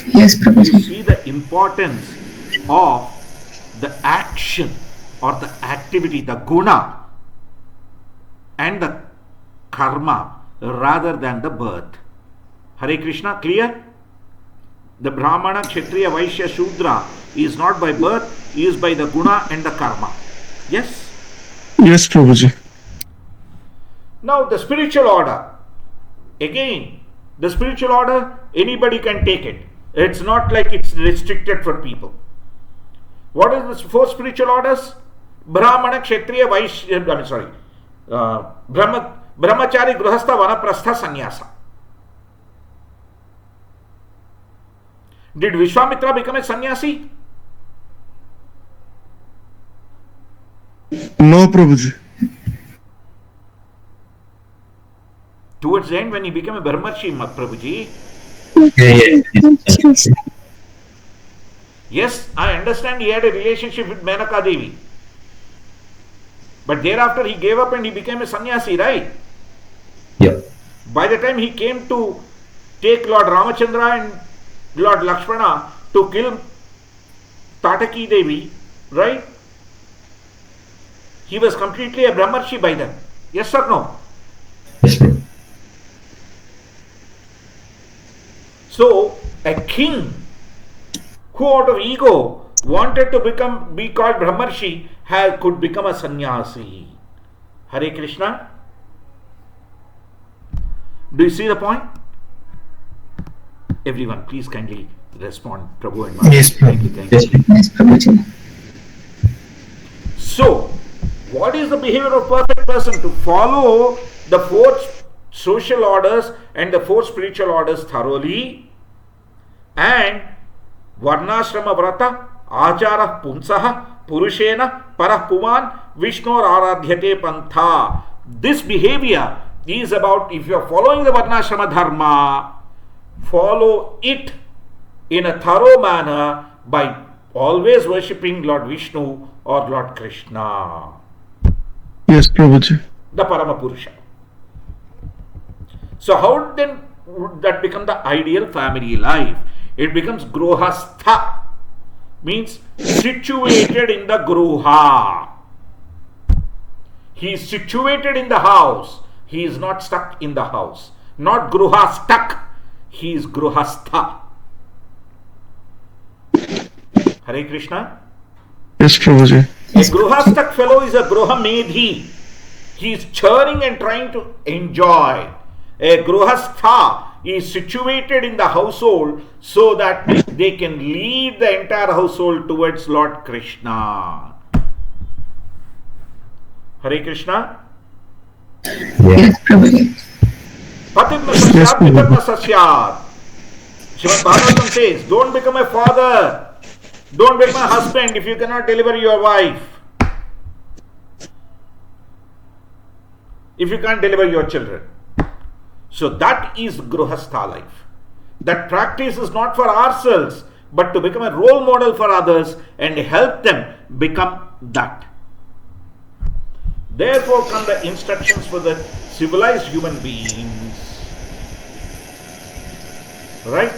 Yes, You Prabhuji. see the importance of the action or the activity, the guna and the karma rather than the birth. Hare Krishna, clear? The Brahmana, Kshatriya, Vaishya, Shudra is not by birth, he is by the guna and the karma. Yes? Yes, Prabhuji. Now the spiritual order. Again, the spiritual order, anybody can take it. It's not like it's restricted for people. What is the four spiritual orders? Brahmana, Kshatriya, Vaishya, Brahmachari, Grihastha, Vanaprastha, Sannyasa. Did Vishwamitra become a sannyasi? No, Prabhuji. Towards the end, when he became a Brahmarshi, Prabhuji, Yeah. yes, I understand he had a relationship with Menaka Devi. But thereafter he gave up and he became a sannyasi, right? Yeah. By the time he came to take Lord Ramachandra and Lord Lakshmana to kill Tataki Devi, right? He was completely a Brahmarshi by then. Yes or no? Yes, Prabhu. So, a king who out of ego wanted to be called Brahmarshi could become a sannyasi. Hare Krishna. Do you see the point? Everyone, please kindly respond. Prabhu and Mataji. Yes, Thank you, thank you. Yes, Prabhu. Yes, Prabhuji. So, what is the behavior of perfect person? To follow the four social orders and the four spiritual orders thoroughly, and Varnashrama Vrata, Achara Punsaha, Purushena, Parah Puman, Vishnor Aradhyate Pantha. This behavior is about, if you are following the Varnashrama Dharma, follow it in a thorough manner by always worshipping Lord Vishnu or Lord Krishna, Yes, Prabhuji. the Paramapurusha. So how then would that become the ideal family life? It becomes Grohastha, means situated in the Groha. He is situated in the house. He is not stuck in the house. not gruhastak. He is gruhastha. Hare Krishna. Yes, Prabhuji. A gruhastak fellow is a gruhamedhi. He is churning and trying to enjoy. A gruhastha is situated in the household so that they can lead the entire household towards Lord Krishna. Hare Krishna. Yes, Prabhuji. Patitna sasyat pitarna sasyat. Srimad Bhagavatam says, don't become a father. Don't become a husband if you cannot deliver your wife. If you can't deliver your children. So that is Gruhastha life. That practice is not for ourselves, but to become a role model for others and help them become that. Therefore come the instructions for the civilized human beings. Right?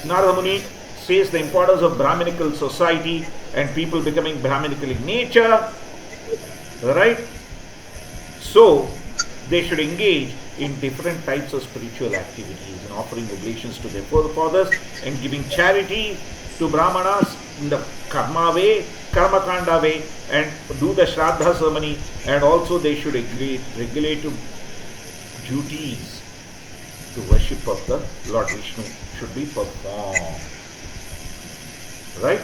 Narada Muni says the importance of Brahminical society and people becoming Brahminical in nature. Right? So, they should engage in different types of spiritual activities and offering oblations to their forefathers and giving charity to Brahmanas in the karma way, karma kanda way, and do the shraddha ceremony, and also they should regulate duties to worship of the Lord Vishnu should be performed. Right?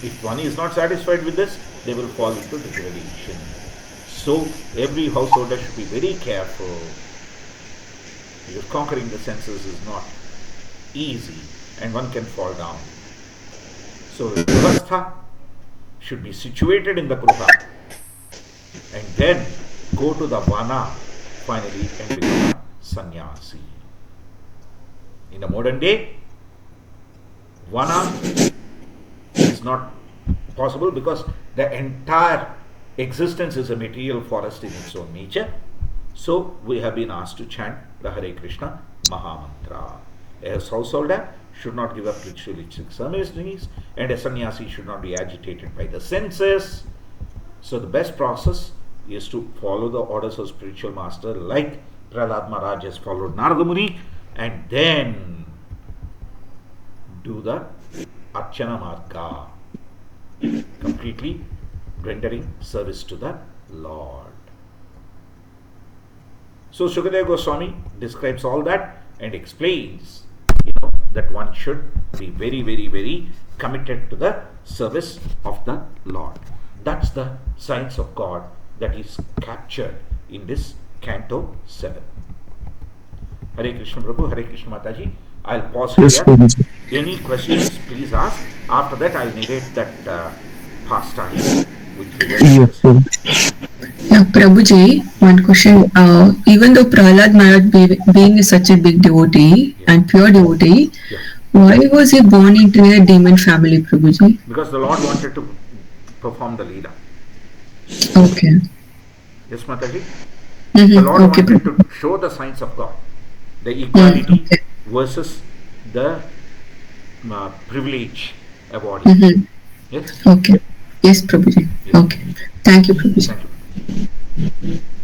If one is not satisfied with this, they will fall into degradation. So every householder should be very careful, because conquering the senses is not easy and one can fall down. So the Grihastha should be situated in the Gruha and then go to the Vana finally and become a sannyasi. In the modern day, Vana is not possible because the entire existence is a material forest in its own nature. So we have been asked to chant the Hare Krishna Mahamantra. A householder should not give up ritualistic ceremonies, and a sannyasi should not be agitated by the senses. So the best process is to follow the orders of spiritual master, like Prahlad Maharaj has followed Narada Muni, and then do the Archana Marga, completely rendering service to the Lord. So Sukadeva Goswami describes all that and explains, that one should be very, very, very committed to the service of the Lord. That's the science of God that is captured in this Canto 7. Hare Krishna Prabhu, Hare Krishna Mataji. I'll pause here. Yes, Prabhuji. Any questions, please ask. After that, I'll narrate that pastime. Yes, Prabhuji. Yeah, Prabhuji, one question. Even though Prahlad Maharaj being such a big devotee and pure devotee, why was he born into a demon family, Prabhuji? Because the Lord wanted to perform the Leela. Okay. Yes, Mataji? Mm-hmm. The Lord Okay, wanted to show the signs of God. The equality okay. versus the privilege awarded. Mm-hmm. Yes? Okay. Yes, Prabhuji. Yes. Okay. Thank you, Prabhuji. Thank you.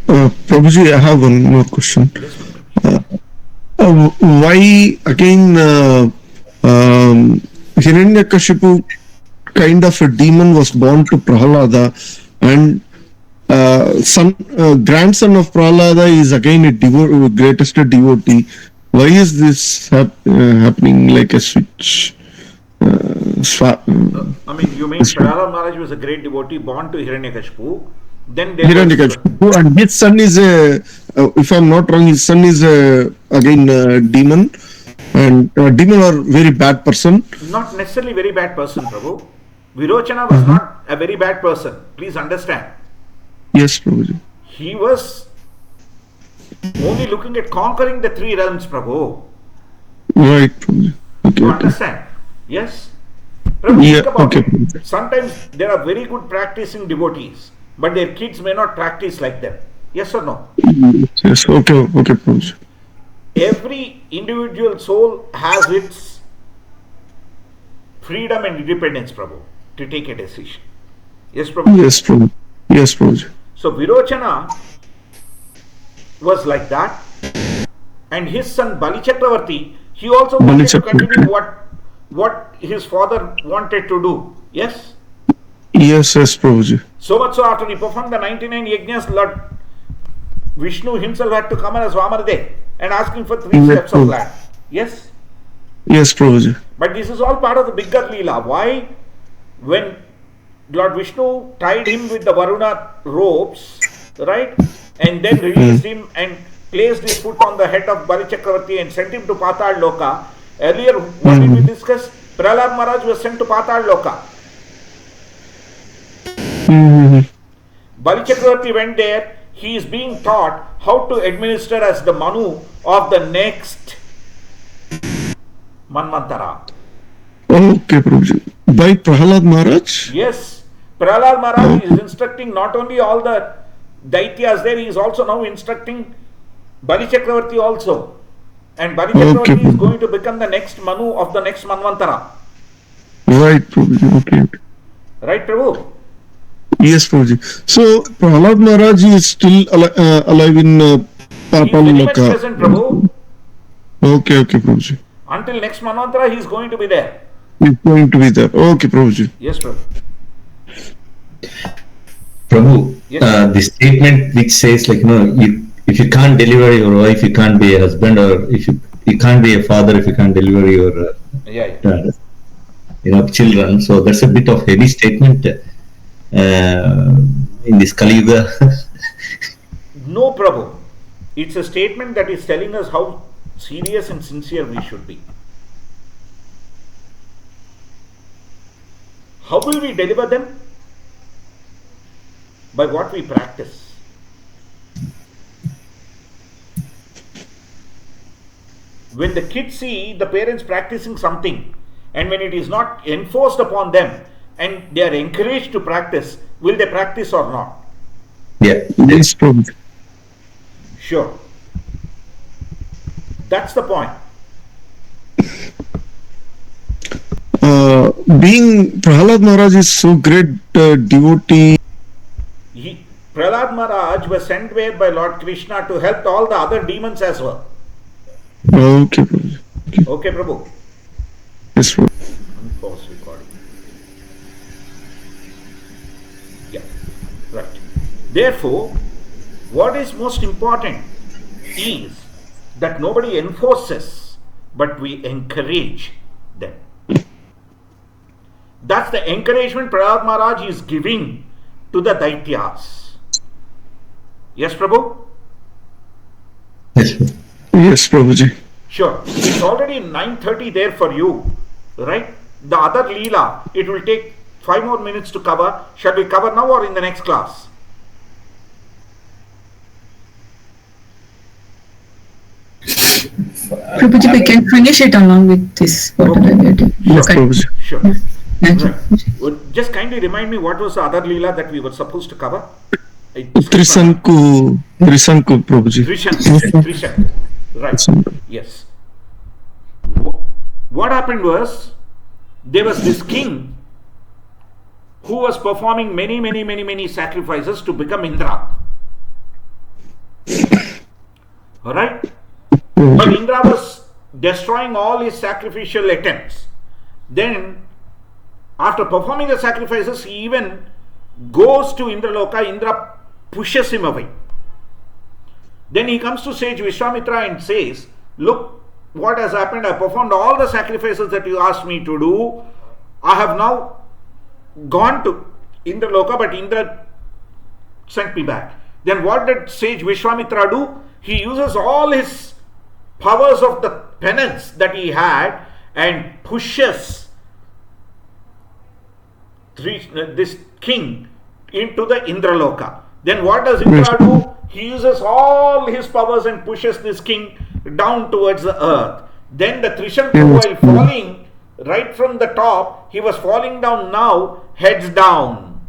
Prabhuji, I have one more question. Yes, Mataji. Why again Hiranyakashipu kind of a demon was born to Prahlada, and grandson of Prahlada is again a greatest devotee. Why is this happening like a switch? Swap? I mean, you mean Prahlad Maharaj was a great devotee born to Hiranyakashipu. Then there was, Hiranyakashipu, and his son is if I'm not wrong, his son is again a demon, and demon are very bad person. not necessarily very bad person, Prabhu. Virochana was not a very bad person. Please understand. Yes, Prabhuji. He was only looking at conquering the three realms, Prabhu. Right, Prabhuji. Okay, You okay. understand? Yes? Prabhu, Yeah, think about okay. it. Sometimes there are very good practicing devotees, but their kids may not practice like them. Yes or no? Yes, okay, okay, Prabhuji. Every individual soul has its freedom and independence, Prabhu, to take a decision. Yes, Prabhu? Yes, Prabhuji. Yes, Prabhuji. So Virochana was like that, and his son Bali Chakravarti, he also wanted to continue what his father wanted to do. Yes? Yes, Prabhuji. So much so after he performed the 99 yajnas, Lord Vishnu himself had to come as Vamanadev and ask him for 3 steps of land. Yes? Yes, Prabhuji. But this is all part of the bigger Leela. Why? When Lord Vishnu tied him with the Varuna ropes, right? And then released him and placed his foot on the head of Bali Chakravarti and sent him to Patal Loka. Earlier, what did we discuss? Prahlad Maharaj was sent to Patal Loka. Bali Chakravarti went there. He is being taught how to administer as the Manu of the next Manvantara. Okay, Prabhuji. By Prahlad Maharaj? Yes. Prahlad Maharaj is instructing not only all the Daityas there, he is also now instructing Bali Chakravarti also. And Bali Chakravarti is going to become the next Manu of the next Manvantara. Right, Prabhuji. Okay. Right, Prabhu? Yes, Prabhuji. So, Prahlad Maharaj is still alive in He is Patal very much Loka. present, Prabhu. Okay, Prabhuji. Until next Manvantara, he is going to be there. He's going to be there. Okay, Prabhuji. Yes, Prabhu. Prabhu, Yes. the statement which says like, if you can't deliver your wife, you can't be a husband, or if you can't be a father if you can't deliver your children. So that's a bit of heavy statement in this Kali Yuga. No, Prabhu. It's a statement that is telling us how serious and sincere we should be. How will we deliver them? By what we practice. When the kids see the parents practicing something, and when it is not enforced upon them, and they are encouraged to practice, will they practice or not? Yeah. Yes, Prabhuji. Sure. That's the point. Being Prahlad Maharaj is so great devotee. Prahlad Maharaj was sent there by Lord Krishna to help all the other demons as well. Okay, Prabhuji. Okay, Prabhu. Yes, Prabhuji. Unpause recording. Yeah, right. Therefore, what is most important is that nobody enforces, but we encourage them. That's the encouragement Prahlad Maharaj is giving to the Daityas. Yes, Prabhu? Yes, Prabhu. Yes, Prabhuji. Sure. It's already 9:30 there for you, right? The other Leela, it will take 5 more minutes to cover. Shall we cover now or in the next class? Prabhuji, we can finish it along with this, whatever we are doing. Yes, Okay. Prabhuji. Sure. Thank you. Well, just kindly remind me what was the other Leela that we were supposed to cover? Trisanku, Prabhuji. Trishan. Right. Trisanku. Yes. What happened was, there was this king who was performing many sacrifices to become Indra. Alright? But Indra was destroying all his sacrificial attempts. Then, after performing the sacrifices, he even goes to Indraloka. Indra pushes him away. Then he comes to sage Vishwamitra and says, look what has happened. I performed all the sacrifices that you asked me to do. I have now gone to Indraloka, but Indra sent me back. Then what did sage Vishwamitra do? He uses all his powers of the penance that he had and pushes this king into the Indraloka. Then what does Indra do? He uses all his powers and pushes this king down towards the earth. Then the Trishanku, while falling right from the top, he was falling down now, heads down.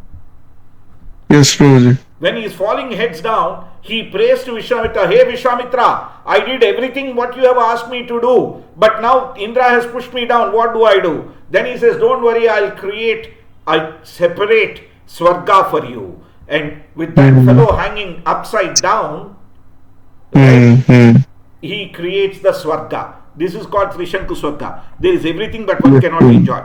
Yes, Prabhuji. When he is falling heads down, he prays to Vishwamitra, hey Vishwamitra, I did everything what you have asked me to do, but now Indra has pushed me down, what do I do? Then he says, don't worry, I'll create a separate Swarga for you. And with that fellow hanging upside down, Right? He creates the Swarga. This is called Trishanku Swarga. There is everything but one cannot enjoy.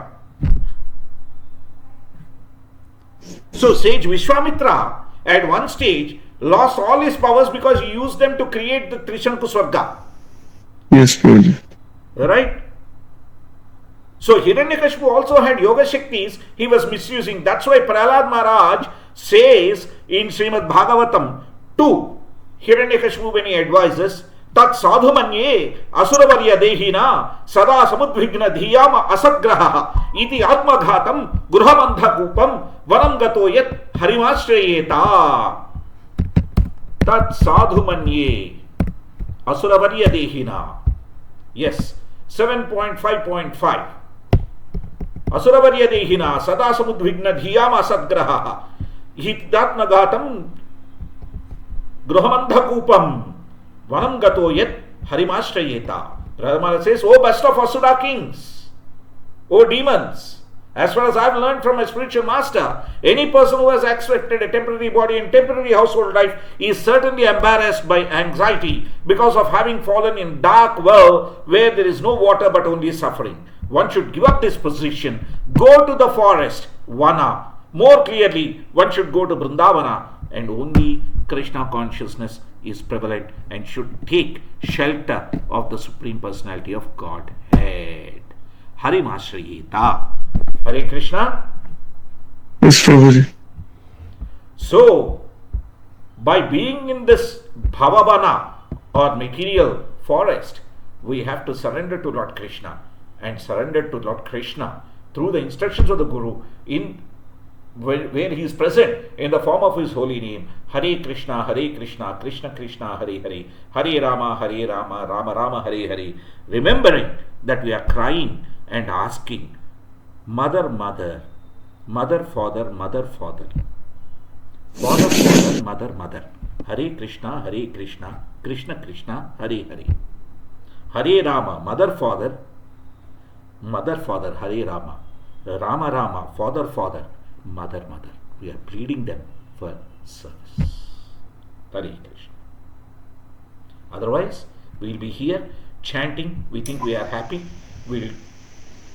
So sage Vishwamitra at one stage lost all his powers because he used them to create the Trishanku Swarga. Yes, Prabhuji. Right? So Hiranyakashipu also had yoga shaktis he was misusing. That's why Prahlad Maharaj says in Srimad Bhagavatam to Hiranyakashipu when he advises, Tat sadhu manye asuravarya dehina sada samudvigna dhiyama asagraha iti atmaghatam gruhamandha kupam vanam gato yat harimashrayeta. Tat sadhu manye asuravarya dehina. Yes, 7.5.5. Asuravarya dehina sada samudvigna dhiyama asagraha iti atmaghatam gruhamandha kupam Vanam gato yet harimashrayeta. Brahmana says, O best of Asura kings, O demons, as far as I've learned from my spiritual master, any person who has accepted a temporary body and temporary household life is certainly embarrassed by anxiety because of having fallen in dark well where there is no water but only suffering. One should give up this position, go to the forest, Vana. More clearly, one should go to Vrindavana, and only Krishna consciousness is prevalent and should take shelter of the Supreme Personality of Godhead. Harimashriyeta. Hare Krishna. Yes, Prabhuji. So, by being in this Bhavavana or material forest, we have to surrender to Lord Krishna, and surrender to Lord Krishna through the instructions of the Guru in where he is present in the form of his holy name. Hare Krishna, Krishna Krishna, Hare Hare, Hare Rama, Rama Rama, Hare Hare. Remembering that we are crying and asking, Mother, Mother, Mother, Father, Mother, Father, Father, Father, Mother, Mother. Hare Krishna, Krishna Krishna, Hare Hare. Hare Rama, Mother, Father, Mother, Father, Hare Rama. Rama, Rama, Father, Father, Mother, Mother. We are pleading them for service. Hare Krishna. Otherwise, we will be here chanting. We think we are happy. We will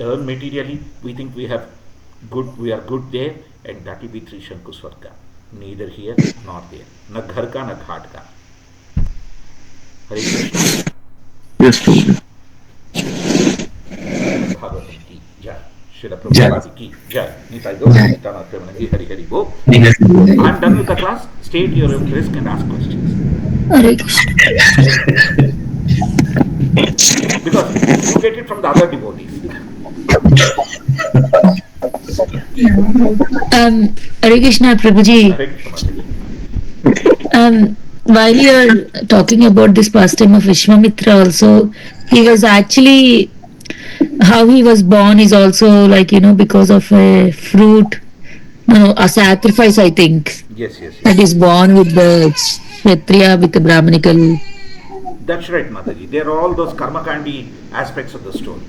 earn materially. We think we are good there, and that will be Trishanku Swarga. Neither here nor there. Na ghar ka, na ghat ka. Hare Krishna. Yes, Prabhuji. Bhagavatam ki jai. Srila Prabhupada ki jai. Nitai Gaura Nitana Premanandi Hari Hari Bo. I am done with the class. Stay at your own risk and ask questions. Hare Krishna. Because you get it from the other devotees. Hare Krishna, Prabhuji. Hare Krishna, Mataji. While you're talking about this pastime of Vishwamitra also, he was actually, how he was born is also like, because of a fruit, a sacrifice, I think. Yes. That is born with the Kshatriya, with the Brahmanical. That's right, Mataji. There are all those karmakandi aspects of the story.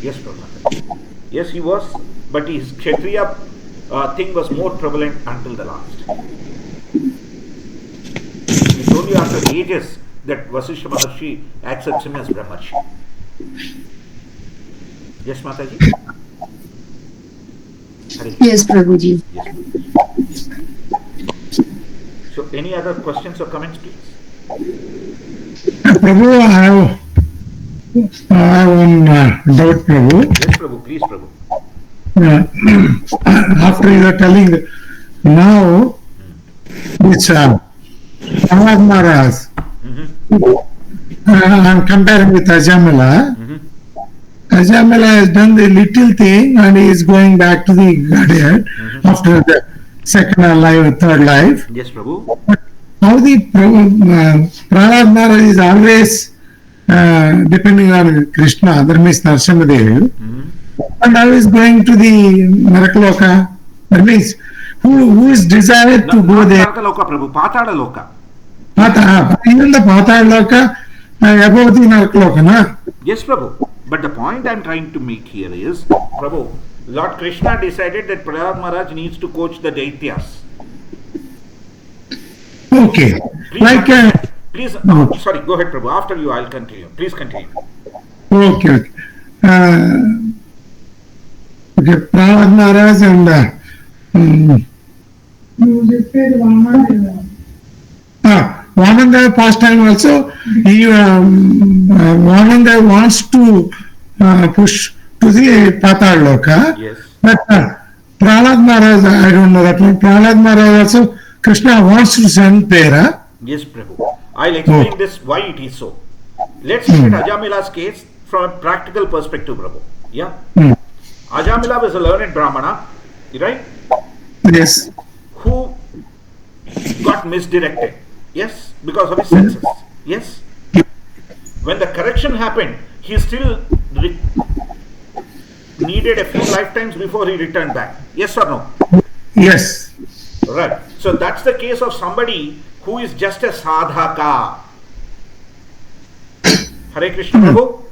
Yes, Prabhupada. Yes, he was, but his Kshatriya thing was more prevalent until the last. It's only after ages that Vasishtha Maharshi accepts him as Brahmarshi. Yes, Mataji? Yes, Prabhuji. Yes. So, any other questions or comments, please? Prabhu, I have one doubt, Prabhu. Yes, Prabhu, please, Prabhu. After you are telling, now, this Prahlad Maharaj, I'm comparing with Ajamila. Ajamila has done the little thing and he is going back to the Godhead after the second life, third life. Yes, Prabhu. How the Prahlad Maharaj is always depending on Krishna, that means Narsimhadev, and how is going to the Narakaloka, that means who is desired to go there? Narakaloka, Prabhu, Patada Loka. Even the Patada Loka above the Narakaloka, na? Yes, Prabhu. But the point I am trying to make here is, Prabhu, Lord Krishna decided that Prahlad Maharaj needs to coach the Daityas. Okay. Please, Like, please, no. sorry, go ahead, Prabhu. After you, I'll continue. Please continue. Okay, okay. Okay, Prahlad Maharaj and Vananda past time also, he, Vananda wants to push to the Patal Loka. Yes. But Prahlad Maharaj, I don't know that one. Prahlad Maharaj also, Krishna wants to send there. Yes, Prabhu. I'll explain this why it is so. Let's look at Ajamila's case from a practical perspective, Prabhu. Yeah. Ajamila was a learned Brahmana, right? Yes. Who got misdirected. Yes, because of his senses. Yes. When the correction happened, he still needed a few lifetimes before he returned back. Yes or no? Yes. Right. So that's the case of somebody who is just a sadhaka. Hare Krishna Prabhu.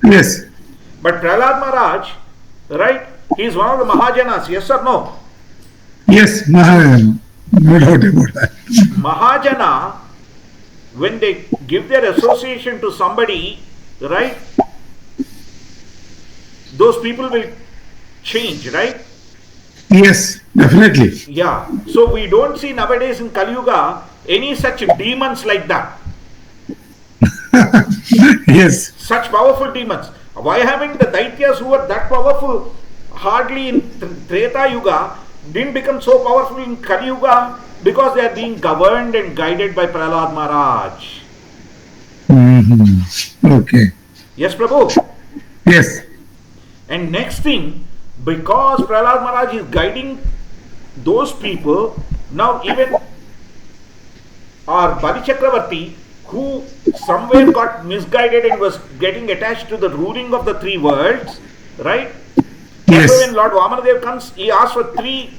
Yes. But Prahlad Maharaj, right, he is one of the Mahajanas. Yes or no? Yes, Mahayana. No doubt about that. Mahajana, when they give their association to somebody, right, those people will change, right? Yes, definitely. Yeah. So we don't see nowadays in Kali Yuga any such demons like that. Yes. Such powerful demons. Why haven't the Daityas who were that powerful hardly in Treta Yuga didn't become so powerful in Kali Yuga? Because they are being governed and guided by Prahlad Maharaj. Okay. Yes, Prabhu? Yes. And next thing, because Prahlad Maharaj is guiding those people, now even our Bali Chakravarti, who somewhere got misguided and was getting attached to the ruling of the three worlds, right? Yes. So when Lord Vamanadev comes, he asks for 3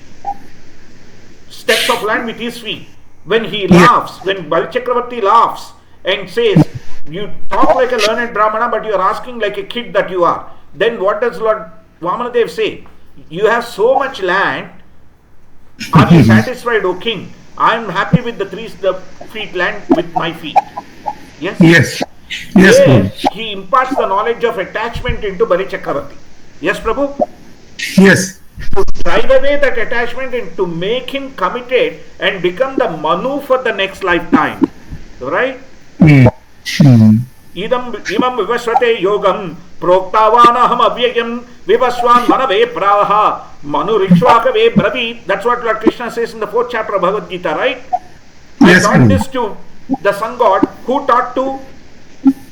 steps of land with his feet. When he laughs, when Bali Chakravarti laughs and says, you talk like a learned Brahmana, but you are asking like a kid that you are. Then what does Lord Vamanadev say? You have so much land. Are you satisfied, O king? I am happy with the 3 feet land with my feet. Yes? Yes. Yes, There, Prabhu. he imparts the knowledge of attachment into Bali Chakravarti. Yes, Prabhu? Yes. To drive away that attachment and to make him committed and become the Manu for the next lifetime. Right? Idam imam vivasvate yogam proktavanaham avyayam vivaswan manave praha manu rikshvakave bravi. That's what Lord Krishna says in the 4th chapter of Bhagavad Gita, right? Yes, I taught Prabhu. this to the sun god who taught to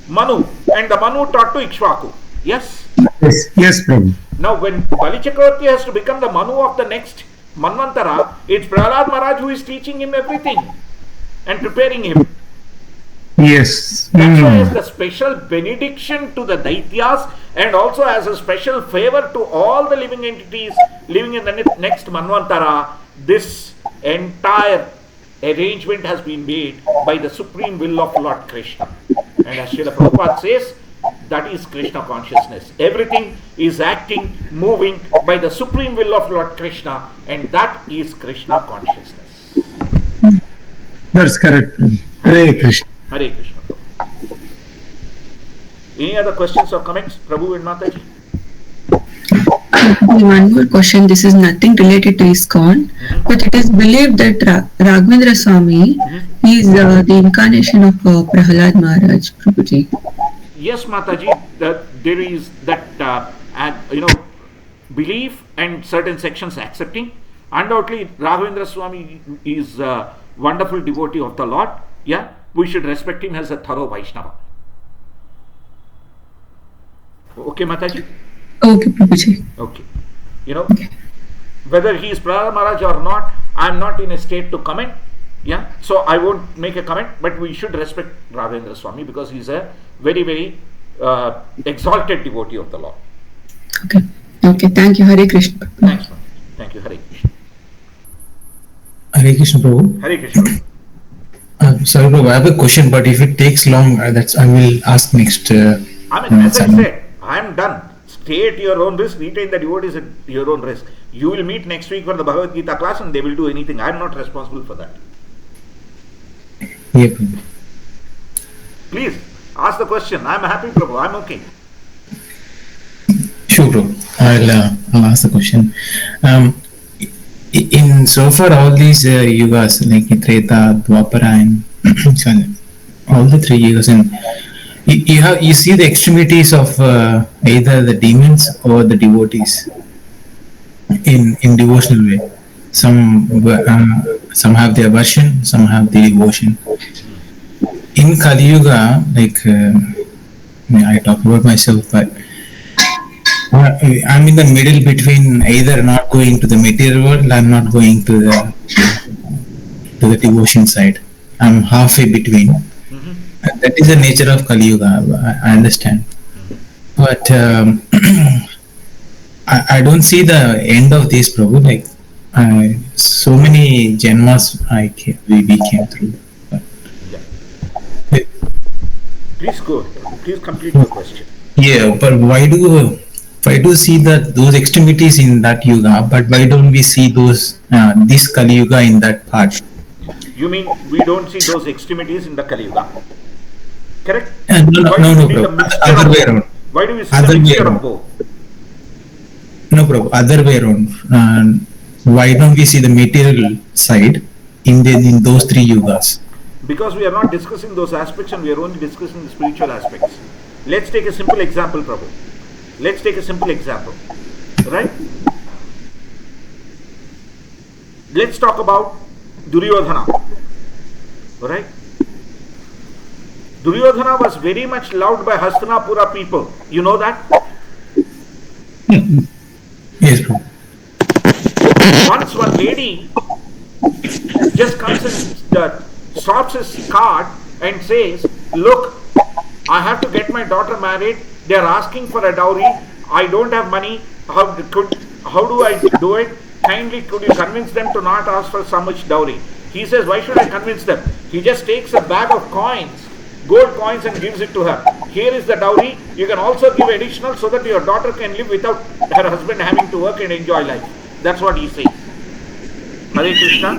Manu, and the Manu taught to Ikshvaku. Yes? Yes. Yes, Prabhu. Now, when Bali Chakravarti has to become the Manu of the next Manvantara, it's Prahlad Maharaj who is teaching him everything and preparing him. Yes. That's why as the special benediction to the Daityas and also as a special favor to all the living entities living in the next Manvantara, this entire arrangement has been made by the supreme will of Lord Krishna. And as Srila Prabhupada says, that is Krishna consciousness. Everything is acting, moving by the supreme will of Lord Krishna, and that is Krishna consciousness. That's correct. Hare Krishna. Hare Krishna. Any other questions or comments, Prabhu and Mataji? One more question. This is nothing related to ISKCON, but it is believed that Raghavendra Swami is the incarnation of Prahlad Maharaj, Prabhuji. Yes, Mataji, there is that belief and certain sections accepting. Undoubtedly, Raghavendra Swami is a wonderful devotee of the Lord. Yeah, we should respect him as a thorough Vaishnava. Okay, Mataji? Okay, Prabhuji. Okay. Whether he is Prahlad Maharaj or not, I am not in a state to comment. Yeah, so I won't make a comment, but we should respect Raghavendra Swami because he is a very, very exalted devotee of the Lord. Okay. Okay. Thank you. Hare Krishna. Thanks, man. Thank you. Hare Krishna. Hare Krishna Prabhu. Hare Krishna. Sorry Prabhu, I have a question, but if it takes long, I will ask next. As I said, I am done. Stay at your own risk, retain the devotees at your own risk. You will meet next week for the Bhagavad Gita class and they will do anything. I am not responsible for that. Yeah, Prabhu. Please ask the question. I'm happy, Prabhu. I'm okay. Sure, Prabhu. I'll ask the question. In so far all these yugas like Treta, Dwapara, and sorry, all the three yugas, and you see the extremities of either the demons or the devotees in devotional way. Some have the aversion, some have the devotion. In Kali Yuga, like I talk about myself, but I'm in the middle between either not going to the material world or not going to the devotion side. I'm halfway between. That is the nature of Kali Yuga. I understand, but I don't see the end of this, Prabhu. Like so many janmas we came through. Please go. Please complete your question. Yeah, but why do see that those extremities in that yuga, but why don't we see those this Kali Yuga in that part? You mean we don't see those extremities in the Kali Yuga? Correct? No, Prabhu. Other way around. Why do we see the mixture of both? No, Prabhu. Other way around. Why don't we see the material side in those three yugas? Because we are not discussing those aspects and we are only discussing the spiritual aspects. Let's take a simple example, Prabhu. Let's take a simple example. Right? Let's talk about Duryodhana. Right? Duryodhana was very much loved by Hastinapura people. You know that? Yes, Prabhu. Once one lady just comes and stops his cart and says, "Look, I have to get my daughter married. They are asking for a dowry. I don't have money. How do I do it? Kindly could you convince them to not ask for so much dowry?" He says, "Why should I convince them?" He just takes a bag of coins, gold coins, and gives it to her. "Here is the dowry. You can also give additional so that your daughter can live without her husband having to work and enjoy life." That's what he says. Hare Krishna.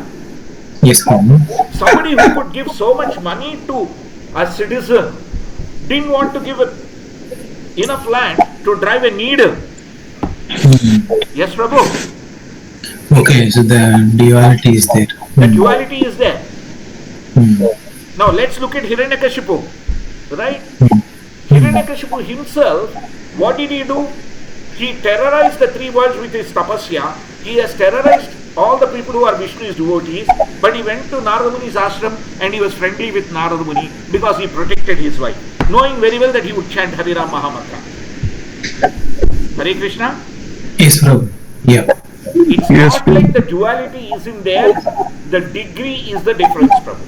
Yes, Prabhu. Somebody who could give so much money to a citizen didn't want to give enough land to drive a needle. Yes, Prabhu. Okay, so the duality is there. The duality is there. Now let's look at Hiranyakashipu. Right? Hiranyakashipu himself, what did he do? He terrorized the three worlds with his tapasya. He has terrorized all the people who are Vishnu's devotees, but he went to Narada Muni's ashram and he was friendly with Narada Muni because he protected his wife, knowing very well that he would chant Hare Ram Mahamantra. Hare Krishna? Yes, Prabhu. Yeah. It's not like the duality isn't there, the degree is the difference, Prabhu.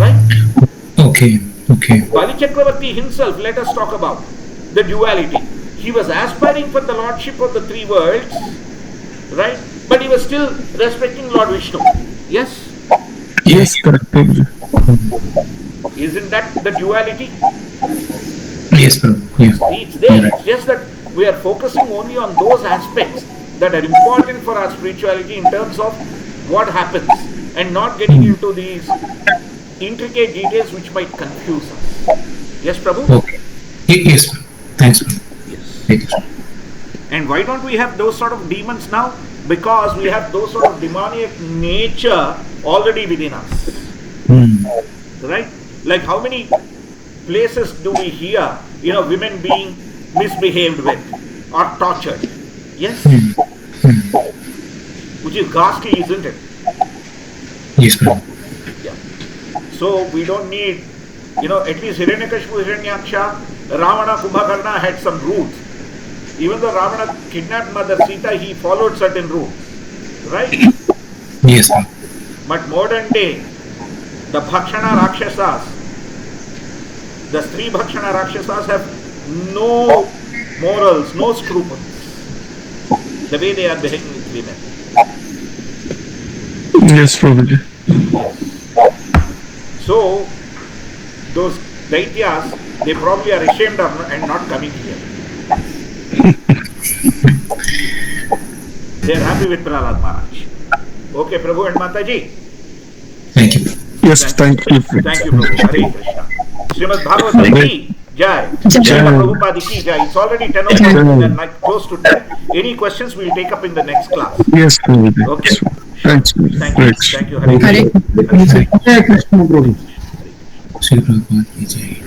Right? Okay. Bali Chakravarti himself, let us talk about the duality. He was aspiring for the lordship of the three worlds, right? But he was still respecting Lord Vishnu. Yes? Yes, correct. Isn't that the duality? Yes, Prabhu. Yeah. It's there. It's just that we are focusing only on those aspects that are important for our spirituality in terms of what happens and not getting into these intricate details which might confuse us. Yes, Prabhu? Okay. Yes. Thanks, Prabhu. Yes. And why don't we have those sort of demons now? Because we have those sort of demoniac nature already within us. Right? Like how many places do we hear, women being misbehaved with or tortured? Yes? Which is ghastly, isn't it? Yes, Prabhu. Yeah. So we don't need, at least Hiranyakashipu, Hiranyaksha, Ravana, Kumbhakarna had some roots. Even though Ravana kidnapped Mother Sita, he followed certain rules. Right? Yes, sir. But modern day, the Bhakshana Rakshasas, the Stri Bhakshana Rakshasas have no morals, no scruples. The way they are behaving with women. Yes, probably. So, those Daityas, they probably are ashamed of and not coming here. They are happy with Prahlad Maharaj. Okay, Prabhu and Mataji. Thank you. Yes, thank you. Thank you, Prabhu. Hare Krishna. Srimad Bhagavatam ki Jai. Srila Prabhupada ki Jai. It's already 10 o'clock, and like close to 10. Any questions we'll take up in the next class. Yes, Prabhuji. Okay. Thanks. Thank you. Thank you. Hare Hare Krishna. Hare Krishna Prabhu. Shri Prabhupada ki Jai.